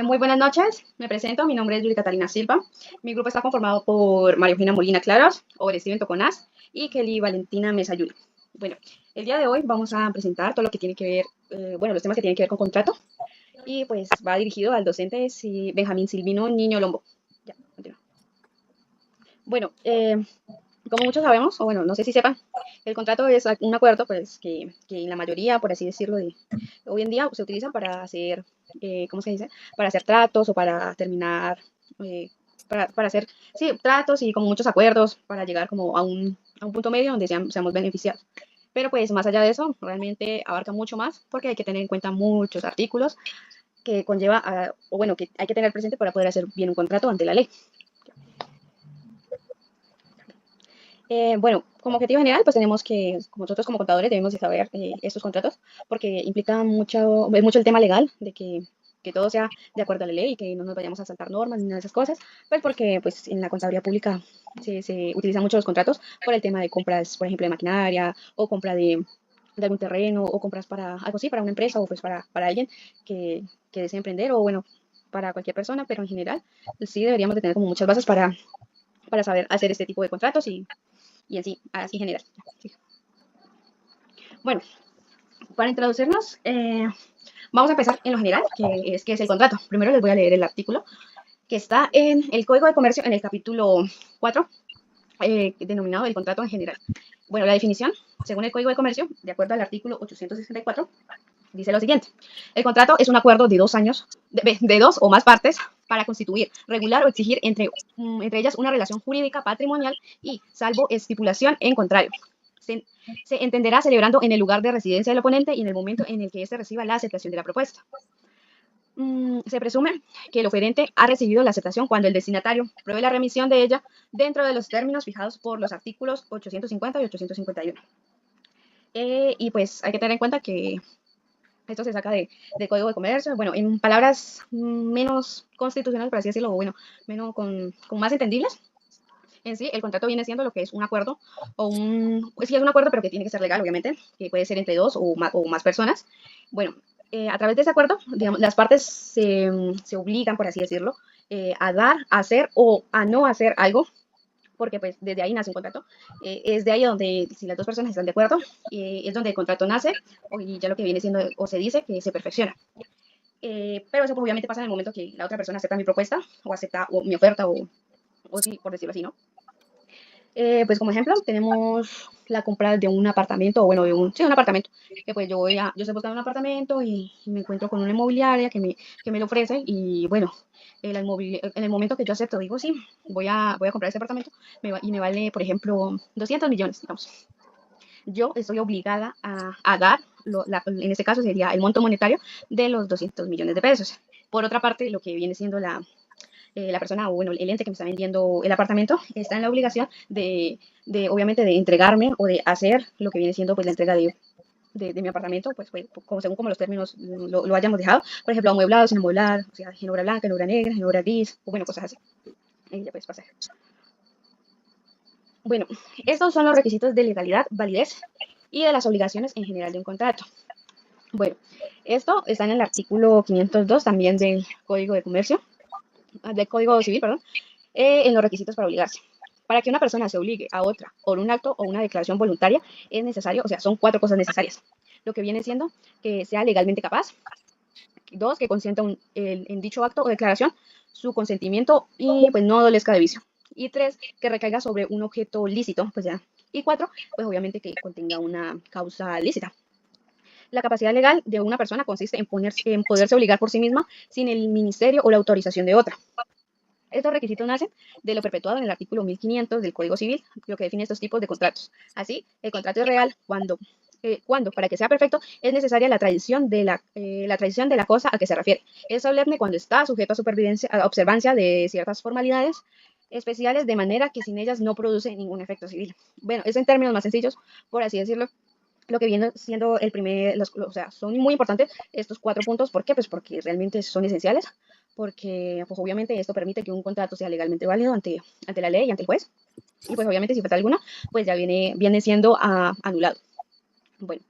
Muy buenas noches, me presento, mi nombre es Yuri Catalina Silva. Mi grupo está conformado por María Eugenia Molina Claros, Over Steven Toconaz y Kelly Valentina Mesa Yuri. Bueno, el día de hoy vamos a presentar todo lo que tiene que ver, los temas que tienen que ver con contrato y pues va dirigido al docente Benjamín Silvino Niño Lombo. Ya, continúa. Bueno, como muchos sabemos, o bueno, no sé si sepan, el contrato es un acuerdo pues que en la mayoría, por así decirlo, de hoy en día se utiliza para hacer, ¿cómo se dice? Para hacer tratos o para terminar, eh, para hacer, sí, tratos y como muchos acuerdos para llegar como a un punto medio donde seamos beneficiados. Pero pues más allá de eso, realmente abarca mucho más porque hay que tener en cuenta muchos artículos que conlleva, o bueno, que hay que tener presente para poder hacer bien un contrato ante la ley. Bueno, como objetivo general, pues tenemos que, como nosotros como contadores, debemos de saber estos contratos, porque implica mucho, es mucho el tema legal, de que todo sea de acuerdo a la ley y que no nos vayamos a saltar normas ni nada de esas cosas, pues porque pues en la contaduría pública se utilizan mucho los contratos por el tema de compras, por ejemplo, de maquinaria o compra de algún terreno o compras para algo así, para una empresa o pues para alguien que desee emprender o bueno, para cualquier persona, pero en general sí deberíamos de tener como muchas bases para saber hacer este tipo de contratos y así, así en general. Sí. Bueno, para introducirnos, vamos a empezar en lo general, que es el contrato. Primero les voy a leer el artículo que está en el Código de Comercio, en el capítulo 4, denominado el contrato en general. Bueno, la definición, según el Código de Comercio, de acuerdo al artículo 864, dice lo siguiente. El contrato es un acuerdo de 2 años, de dos o más partes, para constituir, regular o exigir entre ellas una relación jurídica patrimonial y, salvo estipulación en contrario, se, se entenderá celebrando en el lugar de residencia del oponente y en el momento en el que éste reciba la aceptación de la propuesta. Se presume que el oferente ha recibido la aceptación cuando el destinatario pruebe la remisión de ella dentro de los términos fijados por los artículos 850 y 851. Y pues hay que tener en cuenta que esto se saca de Código de Comercio, bueno, en palabras menos constitucionales, por así decirlo, o bueno, menos con más entendibles. En sí, el contrato viene siendo lo que es un acuerdo, pues sí es un acuerdo, pero que tiene que ser legal, obviamente, que puede ser entre dos o más personas. Bueno, a través de ese acuerdo, digamos, las partes se obligan, por así decirlo, a dar, a hacer o a no hacer algo, porque pues desde ahí nace un contrato. Es de ahí donde, si las dos personas están de acuerdo, es donde el contrato nace y ya lo que viene siendo o se dice que se perfecciona. Pero eso pues, obviamente pasa en el momento que la otra persona acepta mi propuesta o acepta mi oferta o sí, por decirlo así, ¿no? Pues como ejemplo tenemos la compra de un apartamento, o bueno, sí, un apartamento, que pues yo estoy buscando un apartamento y me encuentro con una inmobiliaria que me lo ofrece y bueno, en el momento que yo acepto, digo sí, voy a comprar ese apartamento y me vale, por ejemplo, 200 millones, digamos. Yo estoy obligada a dar, en este caso sería el monto monetario de los 200 millones de pesos. Por otra parte, lo que viene siendo la persona o bueno, el ente que me está vendiendo el apartamento está en la obligación obviamente, de entregarme o de hacer lo que viene siendo pues la entrega de mi apartamento, pues como, según como los términos lo hayamos dejado, por ejemplo, amueblado, sin amueblar, o sea, en obra blanca, en obra negra, en obra gris, o bueno, cosas así. Y ya puedes pasar. Bueno, estos son los requisitos de legalidad, validez y de las obligaciones en general de un contrato. Bueno, esto está en el artículo 502 también del Código de Comercio, del Código Civil, perdón, en los requisitos para obligarse. Para que una persona se obligue a otra por un acto o una declaración voluntaria, es necesario, o sea, son 4 cosas necesarias. Lo que viene siendo que sea legalmente capaz, 2, que consienta en dicho acto o declaración su consentimiento y pues no adolezca de vicio. Y 3, que recaiga sobre un objeto lícito, pues ya. Y 4, pues obviamente que contenga una causa lícita. La capacidad legal de una persona consiste en poderse obligar por sí misma sin el ministerio o la autorización de otra. Estos requisitos nacen de lo perpetuado en el artículo 1500 del Código Civil, lo que define estos tipos de contratos. Así, el contrato es real cuando, para que sea perfecto, es necesaria la tradición de la cosa a que se refiere. Es solemne cuando está sujeto a observancia de ciertas formalidades especiales, de manera que sin ellas no produce ningún efecto civil. Bueno, es en términos más sencillos, por así decirlo, lo que viene siendo o sea, son muy importantes estos 4 puntos. ¿Por qué? Pues porque realmente son esenciales, porque pues obviamente esto permite que un contrato sea legalmente válido ante la ley y ante el juez, y pues obviamente si falta alguna, pues ya viene siendo anulado. Bueno,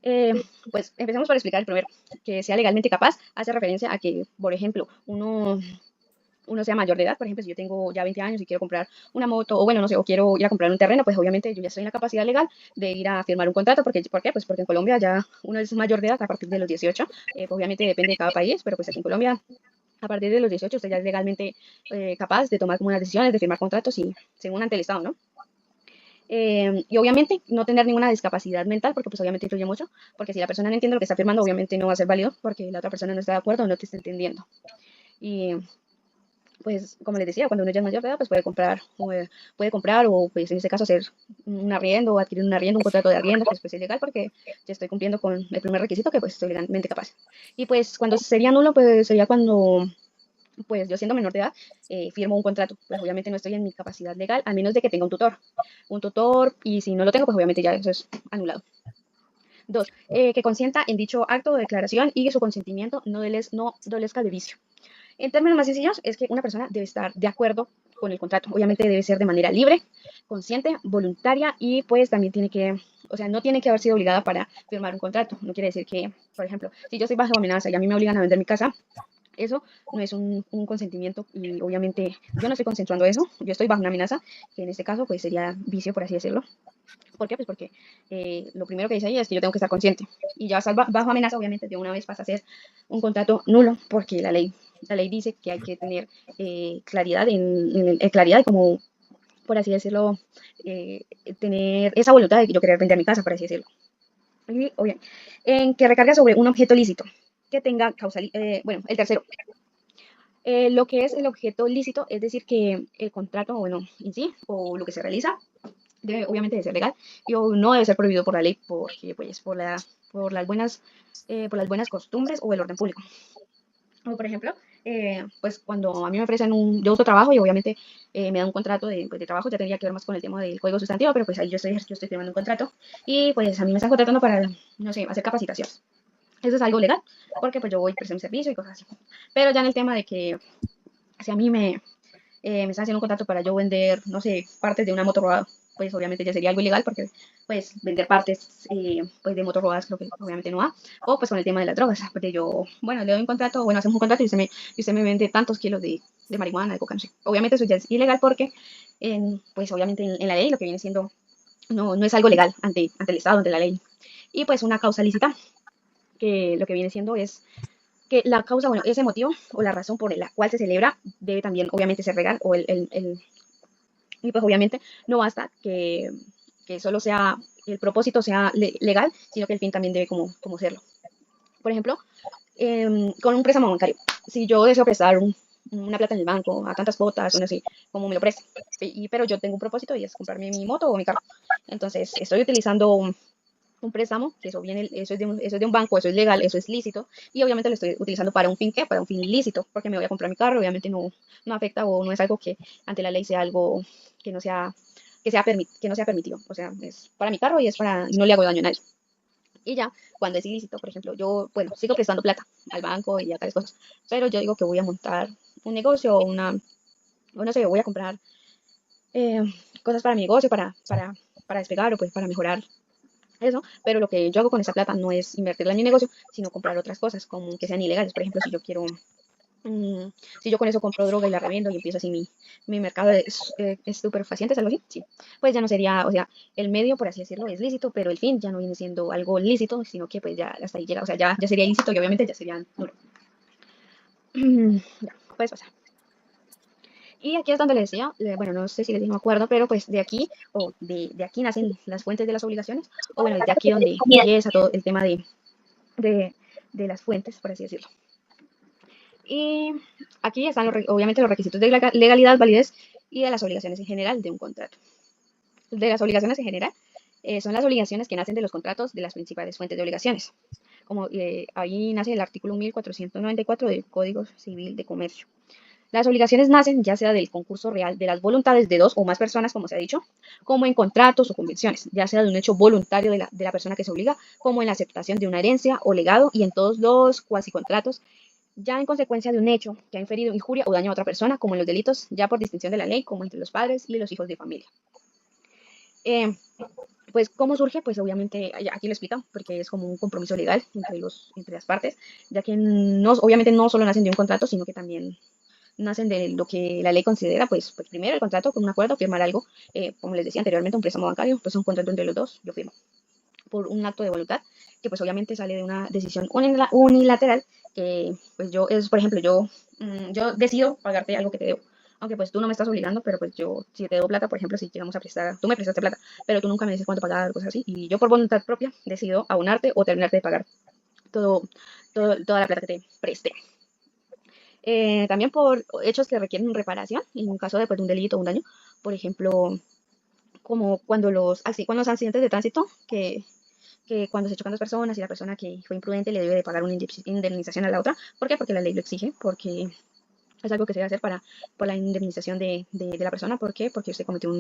Eh, pues empecemos por explicar el primero, que sea legalmente capaz, hace referencia a que, por ejemplo, uno sea mayor de edad. Por ejemplo, si yo tengo ya 20 años y quiero comprar una moto, o bueno, no sé, o quiero ir a comprar un terreno, pues obviamente yo ya estoy en la capacidad legal de ir a firmar un contrato, porque, ¿por qué? Pues porque en Colombia ya uno es mayor de edad a partir de los 18, pues obviamente depende de cada país, pero pues aquí en Colombia, a partir de los 18, usted ya es legalmente capaz de tomar como unas decisiones, de firmar contratos y según ante el Estado, ¿no? Y obviamente no tener ninguna discapacidad mental, porque pues obviamente influye mucho, porque si la persona no entiende lo que está firmando, obviamente no va a ser válido, porque la otra persona no está de acuerdo o no te está entendiendo. Y pues, como les decía, cuando uno ya es mayor de edad, pues puede comprar o, pues, en este caso, hacer un arriendo o adquirir un arriendo, un contrato de arriendo, que pues, es ilegal porque ya estoy cumpliendo con el primer requisito, que pues estoy legalmente capaz. Y pues, cuando sería nulo, pues sería cuando, pues, yo siendo menor de edad, firmo un contrato. Pues obviamente no estoy en mi capacidad legal, a menos de que tenga un tutor. Un tutor, y si no lo tengo, pues obviamente ya eso es anulado. Dos, que consienta en dicho acto o declaración y que su consentimiento no dolezca de vicio. En términos más sencillos, es que una persona debe estar de acuerdo con el contrato. Obviamente debe ser de manera libre, consciente, voluntaria y pues también tiene que, o sea, no tiene que haber sido obligada para firmar un contrato. No quiere decir que, por ejemplo, si yo estoy bajo amenaza y a mí me obligan a vender mi casa, eso no es un consentimiento y obviamente yo no estoy consensuando eso. Yo estoy bajo una amenaza, que en este caso pues sería vicio, por así decirlo. ¿Por qué? Pues porque lo primero que dice ahí es que yo tengo que estar consciente. Y ya bajo amenaza, obviamente, de una vez pasa a ser un contrato nulo, porque la ley dice que hay que tener claridad claridad como, por así decirlo, eh, tener esa voluntad de yo querer vender mi casa, por así decirlo. Y, en que recarga sobre un objeto lícito, que tenga causal, bueno, el tercero, lo que es el objeto lícito, es decir, que el contrato, bueno, en sí, o lo que se realiza, debe obviamente de ser legal y no debe ser prohibido por la ley porque pues por las buenas costumbres o el orden público. O por ejemplo, pues cuando a mí me ofrecen yo uso trabajo y obviamente me dan un contrato pues, de trabajo, ya tendría que ver más con el tema del código sustantivo, pero pues ahí yo estoy firmando un contrato y pues a mí me están contratando para, no sé, hacer capacitaciones. Eso es algo legal, porque pues yo voy a prestar mi servicio y cosas así. Pero ya en el tema de que si a mí me están haciendo un contrato para yo vender, no sé, partes de una moto rodada, pues obviamente ya sería algo ilegal porque pues vender partes pues de motos rodadas creo que obviamente no va. O pues con el tema de las drogas, porque yo, bueno, le doy un contrato, bueno, hacemos un contrato y usted me vende tantos kilos de marihuana, de coca, no sé. Obviamente eso ya es ilegal porque pues obviamente en la ley lo que viene siendo no es algo legal ante el Estado, ante la ley. Y pues una causa lícita, que lo que viene siendo es que la causa, bueno, ese motivo o la razón por la cual se celebra debe también obviamente ser legal y pues obviamente no basta que solo sea, el propósito sea legal, sino que el fin también debe como serlo. Por ejemplo, con un préstamo bancario. Si yo deseo prestar una plata en el banco a tantas cuotas, o no sé, como me lo preste, pero yo tengo un propósito y es comprarme mi moto o mi carro. Entonces, estoy utilizando un préstamo, que eso es de un banco, eso es legal, eso es lícito, y obviamente lo estoy utilizando para un fin, ¿qué? Para un fin lícito, porque me voy a comprar mi carro, obviamente no afecta o no es algo que ante la ley sea algo que no sea permitido, o sea, es para mi carro y no le hago daño a nadie. Y ya, cuando es ilícito, por ejemplo, yo, bueno, sigo prestando plata al banco y a tales cosas, pero yo digo que voy a montar un negocio o no sé, voy a comprar eh, cosas para mi negocio, para despegar o pues para mejorar eso, pero lo que yo hago con esa plata no es invertirla en mi negocio, sino comprar otras cosas como que sean ilegales. Por ejemplo, mm, si yo con eso compro droga y la revendo y empiezo así mi mercado de estupefacientes, algo así, sí, pues ya no sería, o sea, el medio, por así decirlo, es lícito, pero el fin ya no viene siendo algo lícito, sino que pues ya hasta ahí llega, o sea, ya sería ilícito y obviamente ya sería nulo. Ya, pues, o sea. Y aquí es donde le decía, bueno, no sé si les dije, no me acuerdo, pero pues de aquí, o de aquí nacen las fuentes de las obligaciones, o bueno, de aquí donde empieza todo el tema de, de las fuentes, por así decirlo. Y aquí están obviamente los requisitos de legalidad, validez y de las obligaciones en general de un contrato. De las obligaciones en general son las obligaciones que nacen de los contratos de las principales fuentes de obligaciones. Como ahí nace el artículo 1494 del Código Civil de Comercio. Las obligaciones nacen ya sea del concurso real de las voluntades de dos o más personas, como se ha dicho, como en contratos o convenciones, ya sea de un hecho voluntario de la persona que se obliga, como en la aceptación de una herencia o legado y en todos los cuasi contratos, ya en consecuencia de un hecho que ha inferido injuria o daño a otra persona, como en los delitos ya por distinción de la ley, como entre los padres y los hijos de familia. Eh, Pues, ¿cómo surge? Pues obviamente, aquí lo explica, porque es como un compromiso legal entre las partes, ya que no, obviamente no solo nacen de un contrato, sino que también nacen de lo que la ley considera, pues primero el contrato con un acuerdo, firmar algo, como les decía anteriormente, un préstamo bancario, pues un contrato entre los dos, yo firmo por un acto de voluntad, que pues obviamente sale de una decisión unilateral, que pues yo, es por ejemplo, yo decido pagarte algo que te debo. Aunque pues tú no me estás obligando, pero pues yo, si te debo plata, por ejemplo, si llegamos a prestar, tú me prestaste plata, pero tú nunca me dices cuánto pagar, cosas así, y yo por voluntad propia decido abonarte o terminarte de pagar todo, toda la plata que te presté. También por hechos que requieren reparación, en un caso de, pues, de un delito o un daño, por ejemplo, como con los accidentes de tránsito, que cuando se chocan dos personas y la persona que fue imprudente le debe de pagar una indemnización a la otra. ¿Por qué? Porque la ley lo exige, porque es algo que se debe hacer por la indemnización de la persona. ¿Por qué? Porque usted cometió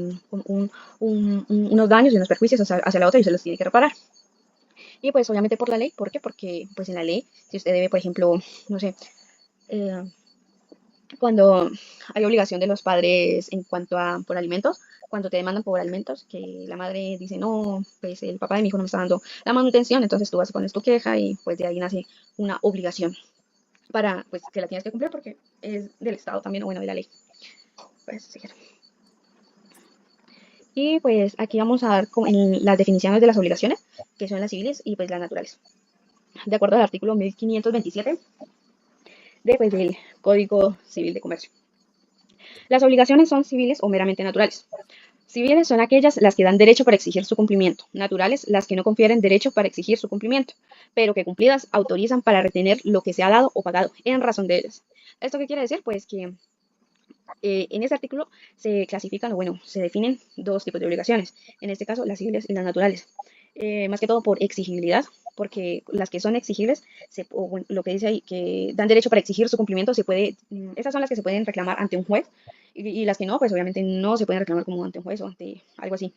unos daños y unos perjuicios hacia la otra y usted los tiene que reparar. Y pues obviamente por la ley, ¿por qué? Porque pues en la ley, si usted debe, por ejemplo, no sé, eh, cuando hay obligación de los padres en cuanto a por alimentos, cuando te demandan por alimentos, que la madre dice, no, pues el papá de mi hijo no me está dando la manutención, entonces tú vas a poner tu queja y pues de ahí nace una obligación para, pues que la tienes que cumplir porque es del Estado también, o bueno, de la ley. Pues, sí. Y pues aquí vamos a dar en las definiciones de las obligaciones, que son las civiles y pues las naturales. De acuerdo al artículo 1527 del Código Civil de Comercio. Las obligaciones son civiles o meramente naturales. Civiles son aquellas las que dan derecho para exigir su cumplimiento, naturales las que no confieren derecho para exigir su cumplimiento, pero que cumplidas autorizan para retener lo que se ha dado o pagado en razón de ellas. ¿Esto qué quiere decir? Pues que en este artículo se clasifican, o bueno, se definen dos tipos de obligaciones, en este caso las civiles y las naturales. Más que todo por exigibilidad, porque las que son exigibles, o bueno, lo que dice ahí, que dan derecho para exigir su cumplimiento, esas son las que se pueden reclamar ante un juez, y las que no, pues obviamente no se pueden reclamar como ante un juez o ante algo así,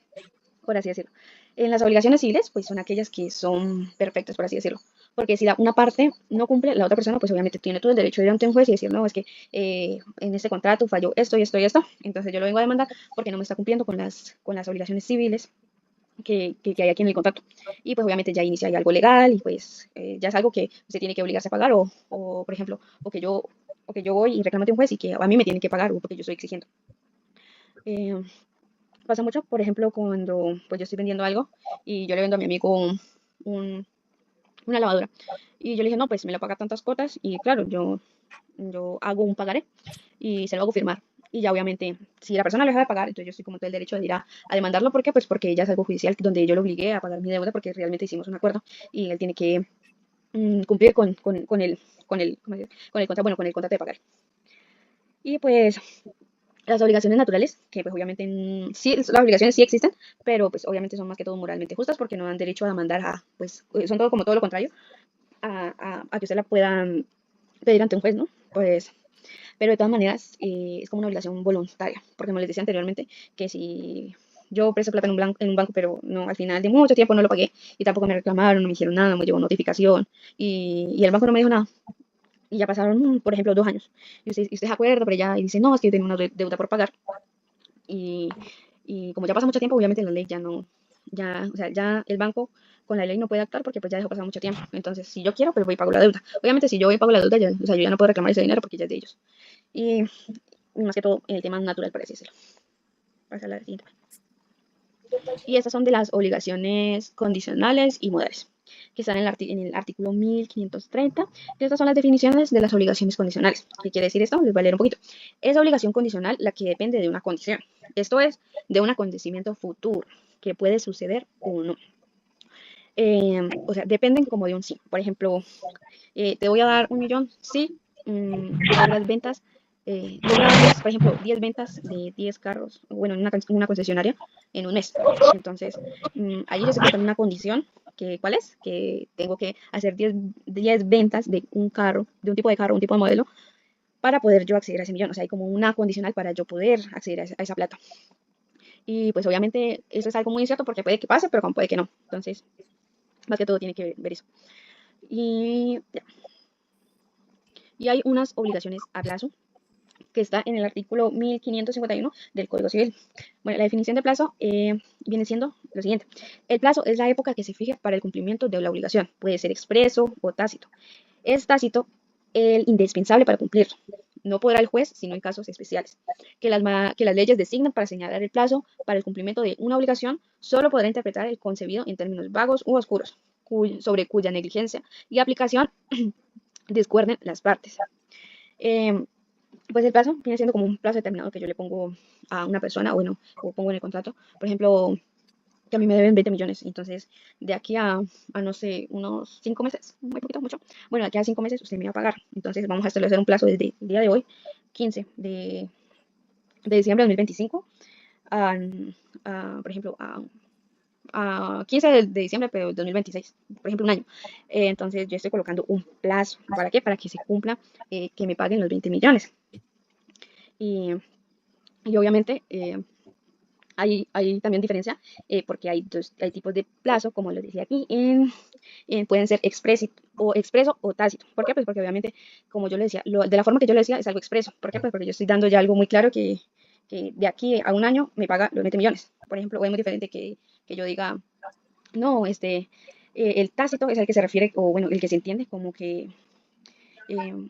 por así decirlo. En las obligaciones civiles, pues son aquellas que son perfectas, por así decirlo. Porque si una parte no cumple, la otra persona, pues obviamente tiene todo el derecho de ir ante un juez y decir, no, es que en este contrato falló esto y esto y esto. Entonces yo lo vengo a demandar porque no me está cumpliendo con las obligaciones civiles que hay aquí en el contrato. Y pues obviamente ya inicia ahí algo legal y pues ya es algo que se tiene que obligarse a pagar por ejemplo, o que yo voy y reclamo ante un juez y que a mí me tienen que pagar o porque yo estoy exigiendo. Eh, Pasa mucho, por ejemplo, cuando pues yo estoy vendiendo algo y yo le vendo a mi amigo un- una lavadora. Y yo le dije, no, pues me lo paga tantas cuotas y claro, yo hago un pagaré y se lo hago firmar. Y ya obviamente, si la persona lo deja de pagar, entonces yo estoy como todo el derecho de ir a demandarlo. ¿Por qué? Pues porque ya es algo judicial donde yo lo obligué a pagar mi deuda porque realmente hicimos un acuerdo y él tiene que cumplir con el contrato, bueno, con el contrato de pagar. Y pues las obligaciones naturales, que pues obviamente sí, las obligaciones sí existen, pero pues obviamente son más que todo moralmente justas porque no dan derecho a demandar pues son todo como todo lo contrario, a que usted la pueda pedir ante un juez, ¿no? Pues, pero de todas maneras es como una obligación voluntaria, porque como les decía anteriormente, que si yo presto plata en un banco, pero no, al final de mucho tiempo no lo pagué y tampoco me reclamaron, no me dijeron nada, no me llegó notificación y el banco no me dijo nada. Y ya pasaron, por ejemplo, 2 años. Y usted se acuerda, pero ya y dice, no, es que yo tenía una deuda por pagar. Y, y como ya pasa mucho tiempo, obviamente la ley ya no, o sea, ya el banco con la ley no puede actuar porque pues ya dejó pasar mucho tiempo. Entonces, si yo quiero, pues voy y pago la deuda. Obviamente, si yo voy y pago la deuda, o sea, yo ya no puedo reclamar ese dinero porque ya es de ellos. Y, y más que todo, en el tema natural, por así decirlo. Pasa a la siguiente. Y estas son de las obligaciones condicionales y modales, que están en el artículo 1530. Y estas son las definiciones de las obligaciones condicionales. ¿Qué quiere decir esto? Les voy a leer un poquito. Es obligación condicional la que depende de una condición. Esto es, de un acontecimiento futuro que puede suceder o no. O sea, dependen como de un sí. Por ejemplo, te voy a dar 1 millón, sí, logras ventas, logras, por ejemplo, 10 ventas de 10 carros, bueno, en una concesionaria en un mes. Entonces, allí yo estoy colocando una condición, ¿cuál es? Que tengo que hacer 10 ventas de un carro, de un tipo de carro, un tipo de modelo, para poder yo acceder a ese millón. O sea, hay como una condicional para yo poder acceder a esa plata. Y pues obviamente eso es algo muy incierto porque puede que pase, pero como puede que no. Entonces, más que todo tiene que ver eso. Y, ya. Y hay unas obligaciones a plazo, que está en el artículo 1551 del Código Civil. Bueno, la definición de plazo viene siendo lo siguiente. El plazo es la época que se fija para el cumplimiento de la obligación. Puede ser expreso o tácito. Es tácito el indispensable para cumplirlo. No podrá el juez, sino en casos especiales. Que las leyes designan para señalar el plazo para el cumplimiento de una obligación, solo podrá interpretar el concebido en términos vagos u oscuros, sobre cuya negligencia y aplicación discuerden las partes. Eh, pues el plazo viene siendo como un plazo determinado que yo le pongo a una persona, bueno, o pongo en el contrato. Por ejemplo, que a mí me deben 20 millones. Entonces, de aquí a no sé, unos 5 meses, muy poquito, mucho. Bueno, de aquí a 5 meses usted me va a pagar. Entonces, vamos a establecer un plazo desde el día de hoy, 15 de diciembre de 2025, a, por ejemplo, a 15 de diciembre de 2026, por ejemplo, un año. Entonces, yo estoy colocando un plazo. ¿Para qué? Para que se cumpla, que me paguen los 20 millones. Y, y obviamente, hay también diferencia, porque hay tipos de plazo, como les decía aquí, pueden ser expreso o tácito. ¿Por qué? Pues porque obviamente, como yo le decía, de la forma que yo le decía es algo expreso. ¿Por qué? Pues porque yo estoy dando ya algo muy claro que de aquí a un año me paga los 20 millones. Por ejemplo, o es muy diferente que yo diga, no, el tácito es el que se refiere, o bueno, el que se entiende como que eh,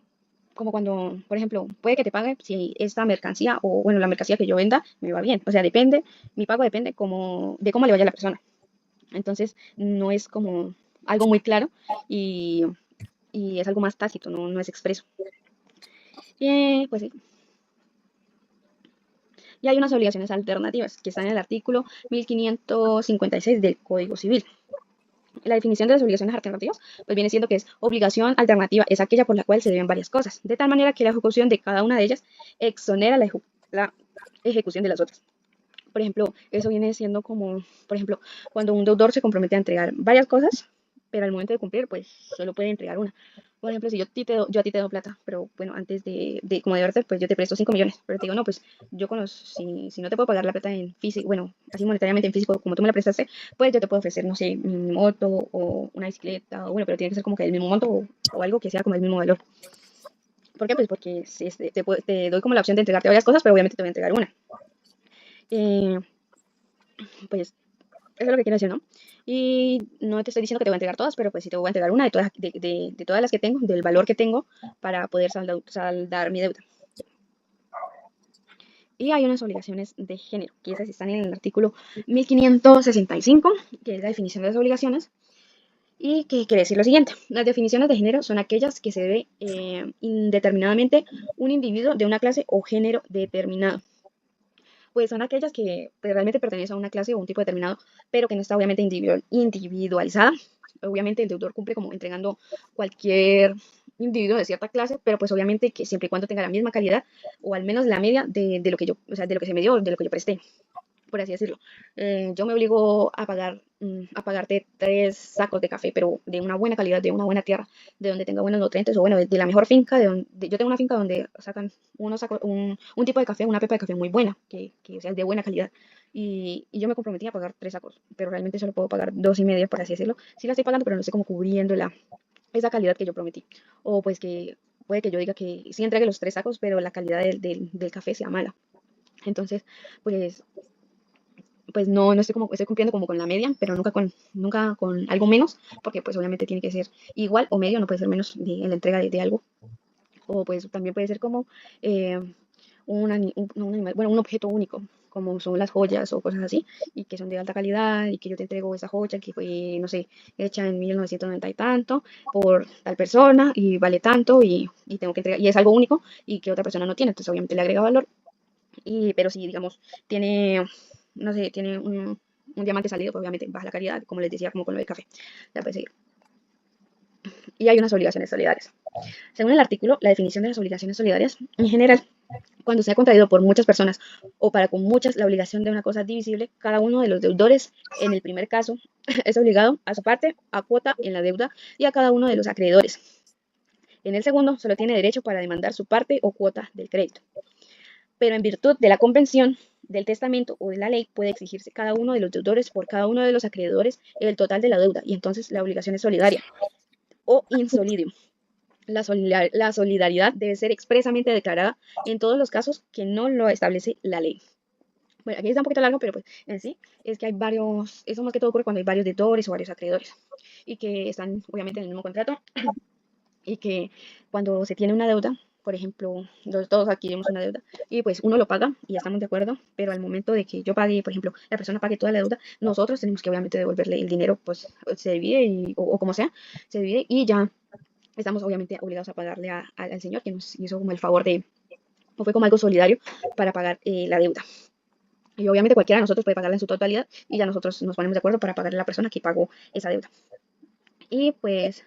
como cuando, por ejemplo, puede que te pague si esta mercancía o, bueno, la mercancía que yo venda me va bien. O sea, depende, mi pago depende de cómo le vaya a la persona. Entonces, no es como algo muy claro y, y es algo más tácito, no es expreso. Y pues sí, y hay unas obligaciones alternativas que están en el artículo 1556 del Código Civil. La definición de las obligaciones alternativas, pues viene siendo que es obligación alternativa, es aquella por la cual se deben varias cosas, de tal manera que la ejecución de cada una de ellas exonera la ejecución de las otras. Por ejemplo, eso viene siendo como, por ejemplo, cuando un deudor se compromete a entregar varias cosas, pero al momento de cumplir, pues solo puede entregar una. Por ejemplo, si yo a ti te doy plata, pero bueno, antes como de verte, pues yo te presto 5 millones, pero te digo, no, pues yo si no te puedo pagar la plata en físico, bueno, así monetariamente en físico, como tú me la prestaste, pues yo te puedo ofrecer, no sé, mi moto o una bicicleta, o bueno, pero tiene que ser como que el mismo monto o algo que sea como el mismo valor. ¿Por qué? Pues porque si te doy como la opción de entregarte varias cosas, pero obviamente te voy a entregar una. Eh, pues eso es lo que quiero decir, ¿no? Y no te estoy diciendo que te voy a entregar todas, pero pues sí te voy a entregar una de todas las que tengo, del valor que tengo para poder saldar mi deuda. Y hay unas obligaciones de género, que esas están en el artículo 1565, que es la definición de las obligaciones, y que quiere decir lo siguiente. Las definiciones de género son aquellas que se debe indeterminadamente un individuo de una clase o género determinado. Pues son aquellas que pues, realmente pertenecen a una clase o un tipo determinado, pero que no está obviamente individualizada. Obviamente el deudor cumple como entregando cualquier individuo de cierta clase, pero pues obviamente que siempre y cuando tenga la misma calidad o al menos la media de lo que yo, o sea, de lo que se me dio, de lo que yo presté, por así decirlo. Yo me obligo a pagarte 3 sacos de café, pero de una buena calidad, de una buena tierra, de donde tenga buenos nutrientes, o bueno, de la mejor finca, yo tengo una finca donde sacan un tipo de café, una pepa de café muy buena, que sea de buena calidad. Y yo me comprometí a pagar 3 sacos, pero realmente solo puedo pagar 2 y medio, por así decirlo. Sí la estoy pagando, pero no estoy como cubriendo esa calidad que yo prometí. O pues que puede que yo diga que sí entregue los 3 sacos, pero la calidad del café sea mala. Entonces, pues no estoy cumpliendo como con la media, pero nunca con algo menos, porque pues obviamente tiene que ser igual o medio, no puede ser menos en la entrega de algo. O pues también puede ser como eh, no un animal, bueno, un objeto único, como son las joyas o cosas así, y que son de alta calidad, y que yo te entrego esa joya que fue, no sé, hecha en 1990 y tanto, por tal persona, y vale tanto, y tengo que entregar, y es algo único, y que otra persona no tiene, entonces obviamente le agrega valor. Pero si, digamos, tiene, no sé, tiene un diamante salido, pues obviamente baja la calidad, como les decía, como con lo del café. Ya puede seguir. Y hay unas obligaciones solidarias. Según el artículo, la definición de las obligaciones solidarias, en general, cuando sea contraído por muchas personas o para con muchas la obligación de una cosa divisible, cada uno de los deudores, en el primer caso, es obligado a su parte, a cuota en la deuda y a cada uno de los acreedores. En el segundo, solo tiene derecho para demandar su parte o cuota del crédito. Pero en virtud de la convención, del testamento o de la ley, puede exigirse cada uno de los deudores por cada uno de los acreedores el total de la deuda, y entonces la obligación es solidaria o insolidium. La solidaridad debe ser expresamente declarada en todos los casos que no lo establece la ley. Bueno, aquí está un poquito largo, pero pues en sí es que hay varios, eso más que todo ocurre cuando hay varios deudores o varios acreedores y que están obviamente en el mismo contrato y que cuando se tiene una deuda, por ejemplo, todos adquirimos una deuda y pues uno lo paga y estamos de acuerdo, pero al momento de que yo pague, por ejemplo, la persona pague toda la deuda, nosotros tenemos que obviamente devolverle el dinero, pues se divide o como sea, se divide y ya estamos obviamente obligados a pagarle al señor que nos hizo como el favor de, o fue como algo solidario para pagar la deuda. Y obviamente cualquiera de nosotros puede pagarla en su totalidad y ya nosotros nos ponemos de acuerdo para pagarle a la persona que pagó esa deuda. Y pues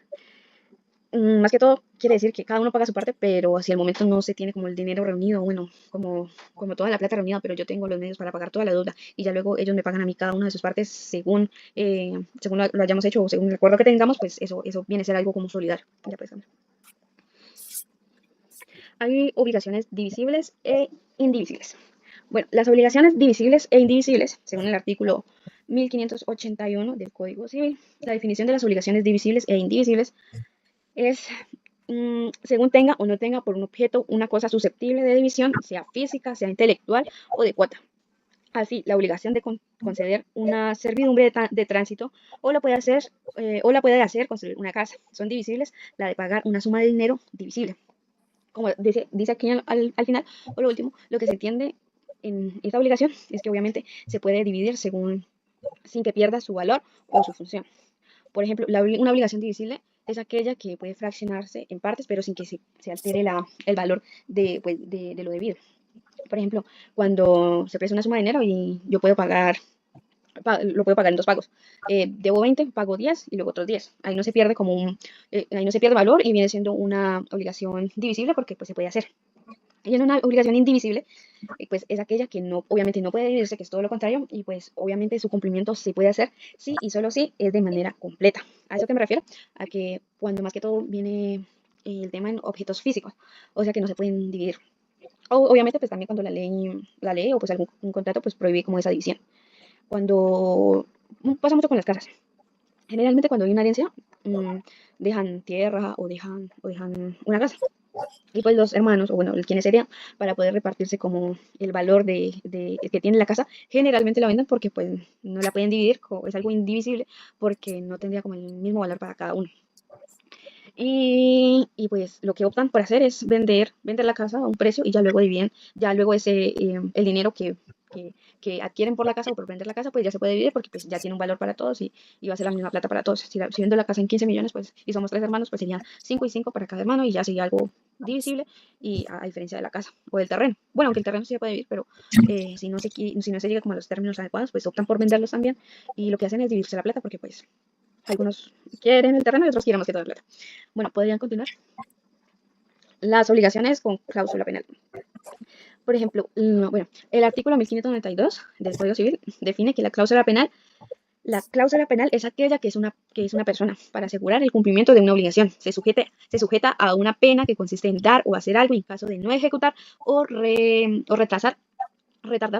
más que todo quiere decir que cada uno paga su parte, pero si al momento no se tiene como el dinero reunido, bueno, como toda la plata reunida, pero yo tengo los medios para pagar toda la deuda y ya luego ellos me pagan a mí cada una de sus partes según lo hayamos hecho o según el acuerdo que tengamos, pues eso viene a ser algo como solidario. Ya puedes cambiar. Hay obligaciones divisibles e indivisibles. Bueno, las obligaciones divisibles e indivisibles, según el artículo 1581 del Código Civil, la definición de las obligaciones divisibles e indivisibles es según tenga o no tenga por un objeto una cosa susceptible de división, sea física, sea intelectual o de cuota. Así, la obligación de conceder una servidumbre de tránsito o la puede hacer construir una casa. Son divisibles la de pagar una suma de dinero divisible. Como dice aquí al final, o lo último, lo que se entiende en esta obligación es que obviamente se puede dividir sin que pierda su valor o su función. Por ejemplo, una obligación divisible es aquella que puede fraccionarse en partes, pero sin que se altere el valor de lo debido. Por ejemplo, cuando se presta una suma de dinero y yo lo puedo pagar en dos pagos. Debo 20, pago 10 y luego otros 10. Ahí no se pierde ahí no se pierde valor y viene siendo una obligación divisible porque pues se puede hacer. Y en una obligación indivisible, pues es aquella que no, obviamente no puede dividirse, que es todo lo contrario, y pues obviamente su cumplimiento se puede hacer sí y solo si es de manera completa. ¿A eso que me refiero? A que cuando más que todo viene el tema en objetos físicos, o sea que no se pueden dividir. Obviamente pues también cuando la ley o pues algún un contrato pues prohíbe como esa división. Cuando pasa mucho con las casas. Generalmente cuando hay una herencia, dejan tierra o dejan una casa. Y pues los hermanos, o bueno, quienes serían, para poder repartirse como el valor el que tiene la casa, generalmente la venden porque pues no la pueden dividir, es algo indivisible, porque no tendría como el mismo valor para cada uno. Y pues lo que optan por hacer es vender la casa a un precio y ya luego dividen, ya luego el dinero que adquieren por la casa o por vender la casa, pues ya se puede dividir porque pues ya tiene un valor para todos y va a ser la misma plata para todos. Si vendo la casa en 15 millones, pues, y somos tres hermanos, pues serían 5 y 5 para cada hermano y ya sería algo divisible y a diferencia de la casa o del terreno. Bueno, aunque el terreno sí se puede dividir, pero si no se llega como a los términos adecuados, pues optan por venderlos también y lo que hacen es dividirse la plata porque pues algunos quieren el terreno y otros quieren más que todo la plata. Bueno, podrían continuar. Las obligaciones con cláusula penal. Por ejemplo, bueno, el artículo 1592 del Código Civil define que la cláusula penal es aquella que es una persona para asegurar el cumplimiento de una obligación. Se sujeta a una pena que consiste en dar o hacer algo en caso de no ejecutar o retardar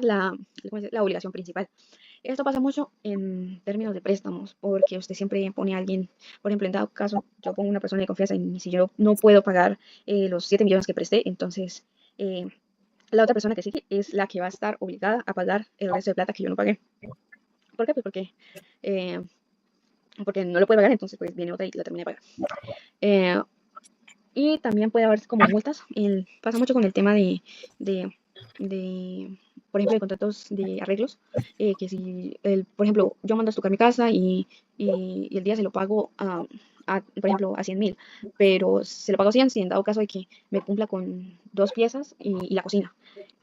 la obligación principal. Esto pasa mucho en términos de préstamos, porque usted siempre pone a alguien, por ejemplo, en dado caso, yo pongo una persona de confianza y si yo no puedo pagar los 7 millones que presté, entonces eh, la otra persona que sigue es la que va a estar obligada a pagar el resto de plata que yo no pagué. ¿Por qué? Pues eh, porque no lo puede pagar, entonces pues viene otra y la termina de pagar. Eh, y también puede haber como multas. Pasa mucho con el tema de, de, por ejemplo, de contratos de arreglos. Que si, por ejemplo, yo mando a estucar mi casa y el día se lo pago por ejemplo, a 100.000, pero se lo pago a 100 si en dado caso de que me cumpla con dos piezas y la cocina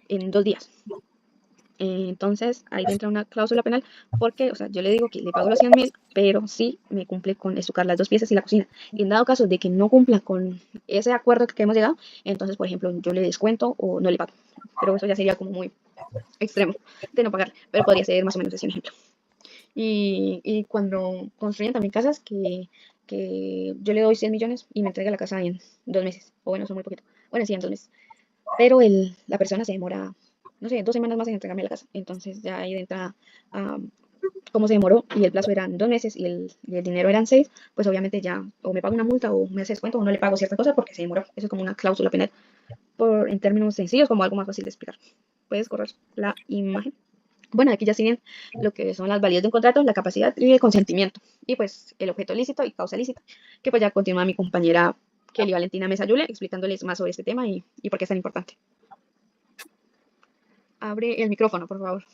en 2 días. Entonces ahí entra una cláusula penal porque, o sea, yo le digo que le pago los 100.000, pero sí me cumple con estucar las dos piezas y la cocina. Y en dado caso de que no cumpla con ese acuerdo que hemos llegado, entonces, por ejemplo, yo le descuento o no le pago. Pero eso ya sería como muy extremo de no pagarle, pero podría ser más o menos ese un ejemplo. Y cuando construyen también casas que yo le doy 100 millones y me entrega la casa en 2 meses, o bueno, son muy poquito, bueno, sí, en 2 meses, pero la persona se demora, no sé, 2 semanas más en entregarme la casa. Entonces ya ahí entra como se demoró y el plazo eran 2 meses y el dinero eran 6, pues obviamente ya o me pago una multa o me hace descuento o no le pago ciertas cosas porque se demoró. Eso es como una cláusula penal, en términos sencillos, como algo más fácil de explicar. Puedes correr la imagen. Bueno, aquí ya siguen lo que son las validez de un contrato, la capacidad y el consentimiento. Y pues el objeto lícito y causa lícita, que pues ya continúa mi compañera Kelly Valentina Mesa Yule explicándoles más sobre este tema y por qué es tan importante. Abre el micrófono, por favor.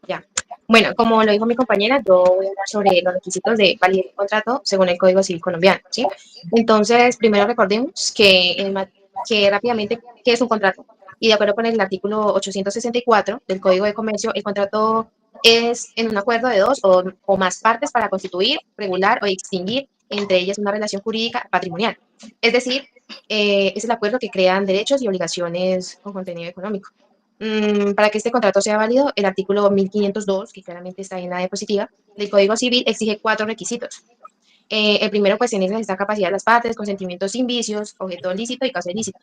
Ya. Bueno, como lo dijo mi compañera, yo voy a hablar sobre los requisitos de validez de contrato según el Código Civil colombiano, ¿sí? Entonces, primero recordemos que rápidamente, ¿qué es un contrato? Y de acuerdo con el artículo 864 del Código de Comercio, el contrato es en un acuerdo de dos o más partes para constituir, regular o extinguir entre ellas una relación jurídica patrimonial. Es decir, es el acuerdo que crean derechos y obligaciones con contenido económico. Para que este contrato sea válido, el artículo 1502, que claramente está en la diapositiva, del Código Civil exige 4 requisitos. El primero, pues, en esa está capacidad de las partes, consentimiento sin vicios, objeto lícito y causa ilícita.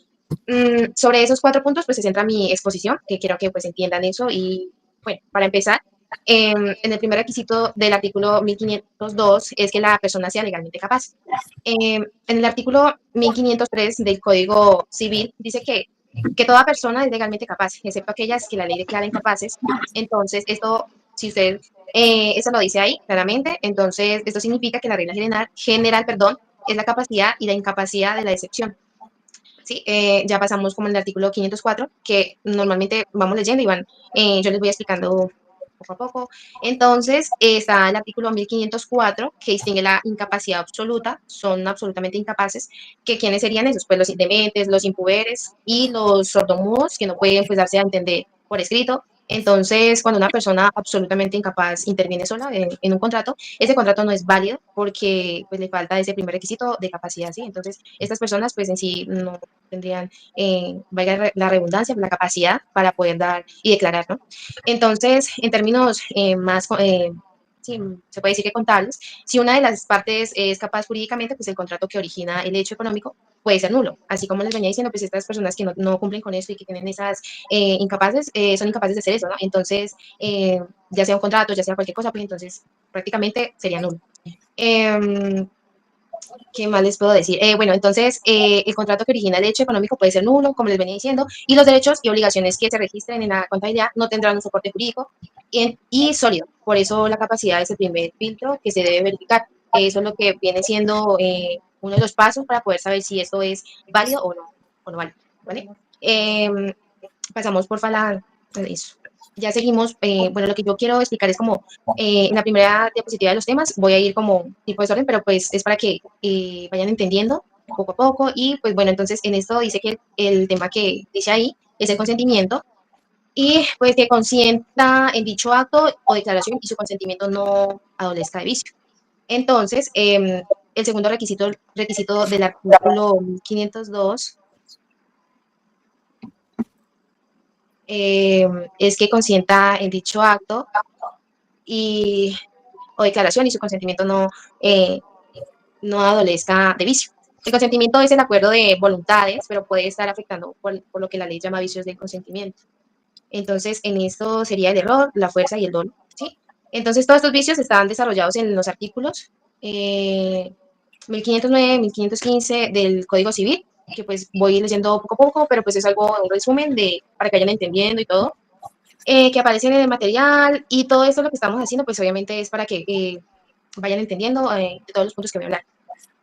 Sobre esos 4 puntos, pues, se centra mi exposición, que quiero que, pues, entiendan eso. Y, bueno, para empezar, en el primer requisito del artículo 1502 es que la persona sea legalmente capaz. En el artículo 1503 del Código Civil dice que toda persona es legalmente capaz, excepto aquellas que la ley declara incapaces. Entonces, esto, si usted, eso lo dice ahí claramente, entonces esto significa que la regla general, perdón, es la capacidad y la incapacidad de la excepción. ¿Sí? Ya pasamos como en el artículo 504, que normalmente vamos leyendo y yo les voy explicando poco a poco. Entonces, está el artículo 1504, que distingue la incapacidad absoluta, son absolutamente incapaces, que quiénes serían esos, pues los indementes, los impuberes y los sordomudos, que no pueden pues darse a entender por escrito. Entonces, cuando una persona absolutamente incapaz interviene sola en un contrato, ese contrato no es válido porque pues le falta ese primer requisito de capacidad, ¿sí? Entonces, estas personas pues en sí no tendrían, valga la redundancia, la capacidad para poder dar y declarar, ¿no? Entonces, en términos sí, se puede decir que contables, si una de las partes es capaz jurídicamente, pues el contrato que origina el hecho económico puede ser nulo. Así como les venía diciendo, pues estas personas que no cumplen con esto y que tienen esas incapaces, son incapaces de hacer eso, ¿no? Entonces, ya sea un contrato, ya sea cualquier cosa, pues entonces prácticamente sería nulo. Eh, ¿Qué más les puedo decir? Bueno, entonces el contrato que origina el hecho económico puede ser nulo, como les venía diciendo, y los derechos y obligaciones que se registren en la contabilidad no tendrán un soporte jurídico y sólido. Por eso la capacidad es el primer filtro que se debe verificar. Eso es lo que viene siendo uno de los pasos para poder saber si esto es válido o no válido. ¿Vale? Pasamos por la eso. Ya seguimos. Bueno, lo que yo quiero explicar es como en la primera diapositiva de los temas, voy a ir como tipo de orden, pero pues es para que vayan entendiendo poco a poco. Y pues bueno, entonces en esto dice que el tema que dice ahí es el consentimiento y pues que consienta en dicho acto o declaración y su consentimiento no adolezca de vicio. Entonces, el segundo requisito del artículo 502 es que consienta en dicho acto y, o declaración y su consentimiento eh, no adolezca de vicio. El consentimiento es el acuerdo de voluntades, pero puede estar afectando por lo que la ley llama vicios del consentimiento. Entonces, en esto sería el error, la fuerza y el dolo, ¿sí? Entonces, todos estos vicios están desarrollados en los artículos 1509, 1515 del Código Civil, que pues voy leyendo poco a poco, pero pues es algo, un resumen para que vayan entendiendo y todo, que aparecen en el material y todo esto lo que estamos haciendo, pues obviamente es para que vayan entendiendo de todos los puntos que voy a hablar.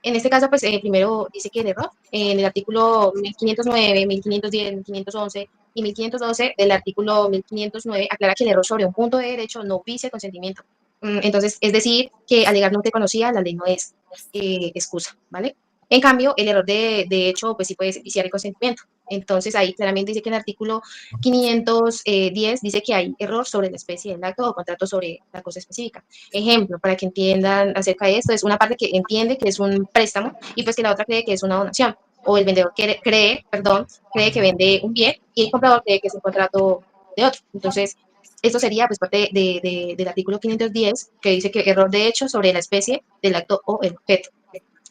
En este caso, pues primero dice que el error en el artículo 1509, 1510, 1511 y 1512 del artículo 1509 aclara que el error sobre un punto de derecho no vicia el consentimiento. Entonces, es decir, que alegar no te conocía, la ley no es excusa, ¿vale? En cambio, el error de hecho, pues sí puede viciar el consentimiento. Entonces, ahí claramente dice que en el artículo 510 dice que hay error sobre la especie del acto o contrato sobre la cosa específica. Ejemplo, para que entiendan acerca de esto, es una parte que entiende que es un préstamo y pues que la otra cree que es una donación. O el vendedor cree que vende un bien y el comprador cree que es un contrato de otro. Entonces, esto sería pues parte del artículo 510 que dice que error de hecho sobre la especie del acto o el objeto.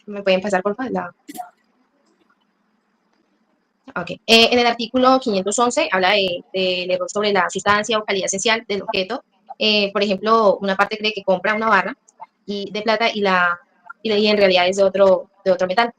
¿Me pueden pasar, por favor? Okay. En el artículo 511 habla del error sobre la sustancia o calidad esencial del objeto. Por ejemplo, una parte cree que compra una barra de plata y en realidad es de otro metal.